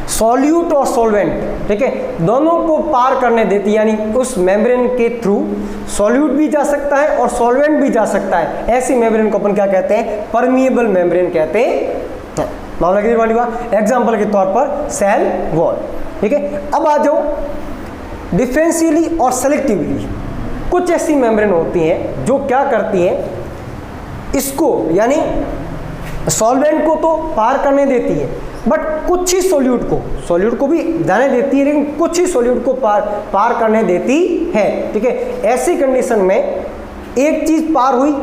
सॉल्यूट और सॉल्वेंट, ठीक है, दोनों को पार करने देती, यानी उस मेम्ब्रेन के थ्रू सॉल्यूट भी जा सकता है और सॉल्वेंट भी जा सकता है, ऐसी मेम्ब्रेन को अपन क्या कहते हैं? परमिएबल मेम्ब्रेन कहते हैं। मामला क्लियर हुआ? एग्जाम्पल के तौर पर सेल वॉल, ठीक है। अब आ जाओ डिफरेंशियली और सेलेक्टिवली। कुछ ऐसी मेम्ब्रेन होती हैं जो क्या करती हैं, इसको यानी सॉल्वेंट को तो पार करने देती है, बट कुछ ही सॉल्यूट को भी जाने देती है, लेकिन कुछ ही सॉल्यूट को पार करने देती है, ठीक है। ऐसी कंडीशन में एक चीज पार हुई,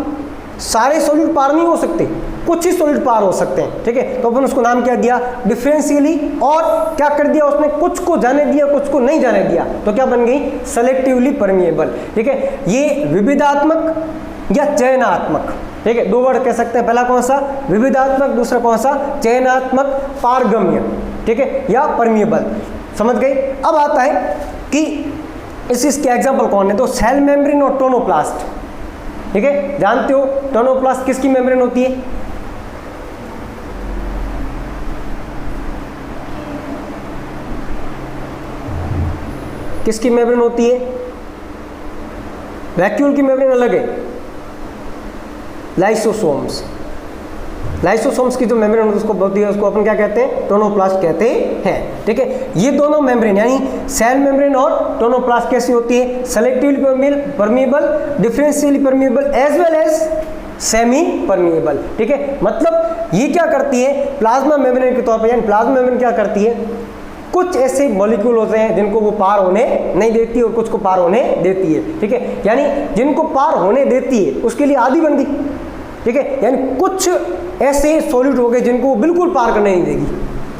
सारे सॉल्यूट पार नहीं हो सकते, कुछ ही सॉल्यूट पार हो सकते हैं, ठीक है। तो अपन उसको नाम क्या दिया? डिफरेंशियली। और क्या कर दिया उसने? कुछ को जाने दिया, कुछ को नहीं जाने दिया, तो क्या बन गई? सेलेक्टिवली परमिएबल, ठीक है। ये विविधात्मक या चयनात्मक, ठीक है, 2 वर्ड कह सकते हैं। पहला कौन सा? विविधात्मक, दूसरा कौन सा? चयनात्मक, पारगम्य, ठीक है, या परमिएबल। समझ गए? अब आता है कि इसके एग्जाम्पल कौन है? तो सेल मेम्ब्रेन और टोनोप्लास्ट, ठीक है। जानते हो टोनोप्लास्ट किसकी मेम्ब्रेन होती है? किसकी मेम्ब्रेन होती है? वैक्यूल की मेम्ब्रेन अलग है, लाइसोसोम्स। लाइसोसोम्स की जो मेम्ब्रेन होती है उसको होती है, उसको अपन क्या कहते हैं? टोनोप्लास्ट कहते हैं, ठीक है। ये दोनों मेम्ब्रेन यानी सेल मेम्ब्रेन और टोनोप्लास्ट कैसी होती है? Selectively permeable, differentially permeable as well as semi permeable, ठीक है। मतलब ये क्या करती है प्लाज्मा मेम्ब्रेन के तौर पर, यानी प्लाज्मा मेम्ब्रेन क्या करती है? कुछ ऐसे मॉलिक्यूल होते हैं जिनको वो पार होने नहीं देती और कुछ को पार होने देती है, ठीक है। यानी जिनको पार होने देती है उसके लिए आधी बन गई, ठीक है। यानी कुछ ऐसे सॉलिड हो गए जिनको वो बिल्कुल पार करने नहीं देगी,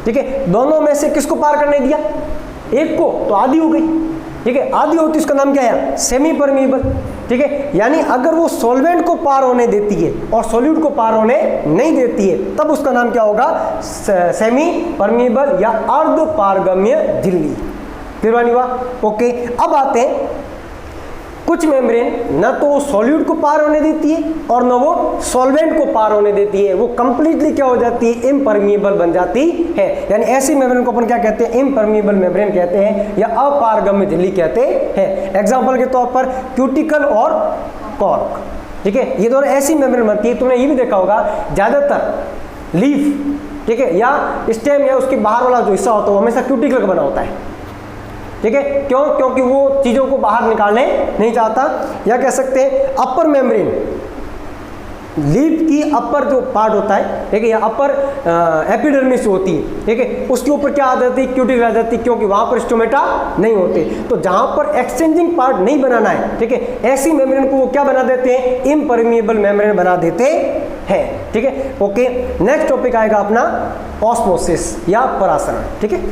ठीक है। दोनों में से किसको पार करने दिया? एक को, तो आधी हो गई, ठीक है। आधी होती उसका नाम क्या है? सेमी परमीएबल, ठीक है। यानी अगर वो सॉल्वेंट को पार होने देती है और सॉल्यूट को पार होने नहीं देती है तब उसका नाम क्या होगा? सेमी परमीएबल या अर्ध पारगम्य झिल्ली। फिर बानी हुआ, ओके। अब आते हैं कुछ मेम्ब्रेन न तो वो सॉल्यूट को पार होने देती है और न वो सॉल्वेंट को पार होने देती है, वो कंप्लीटली क्या हो जाती है? इम्परमिएबल बन जाती है। यानी ऐसी मेम्ब्रेन को अपन क्या कहते हैं? इम्परमिएबल मेम्ब्रेन कहते हैं या अपारगम्य झिल्ली कहते हैं। एग्जांपल के तौर पर क्यूटिकल और कॉर्क, ठीक है। ये दोनों ऐसी मेम्ब्रेन बनती है। तुमने ये भी देखा होगा ज्यादातर लीफ, ठीक है, या स्टेम या उसके बाहर वाला जो हिस्सा होता है वो हमेशा क्यूटिकल का बना होता है, ठीक है। क्यों? क्योंकि वो चीजों को बाहर निकालने नहीं चाहता। या कह सकते हैं अपर मेम्ब्रेन, लीफ की अपर जो पार्ट होता है, ठीक है, या अपर एपिडर्मिस होती है, ठीक है, उसके ऊपर क्या आ जाती है? क्यूटिकल आ जाती है, क्योंकि वहां पर स्टोमेटा नहीं होते। तो जहां पर एक्सचेंजिंग पार्ट नहीं बनाना है, ठीक है, ऐसी मेम्ब्रेन को वो क्या बना देते हैं? इम्परमिएबल मेम्ब्रेन बना देते हैं, ठीक है। ओके, नेक्स्ट टॉपिक आएगा अपना ऑस्मोसिस या परासरण, ठीक है।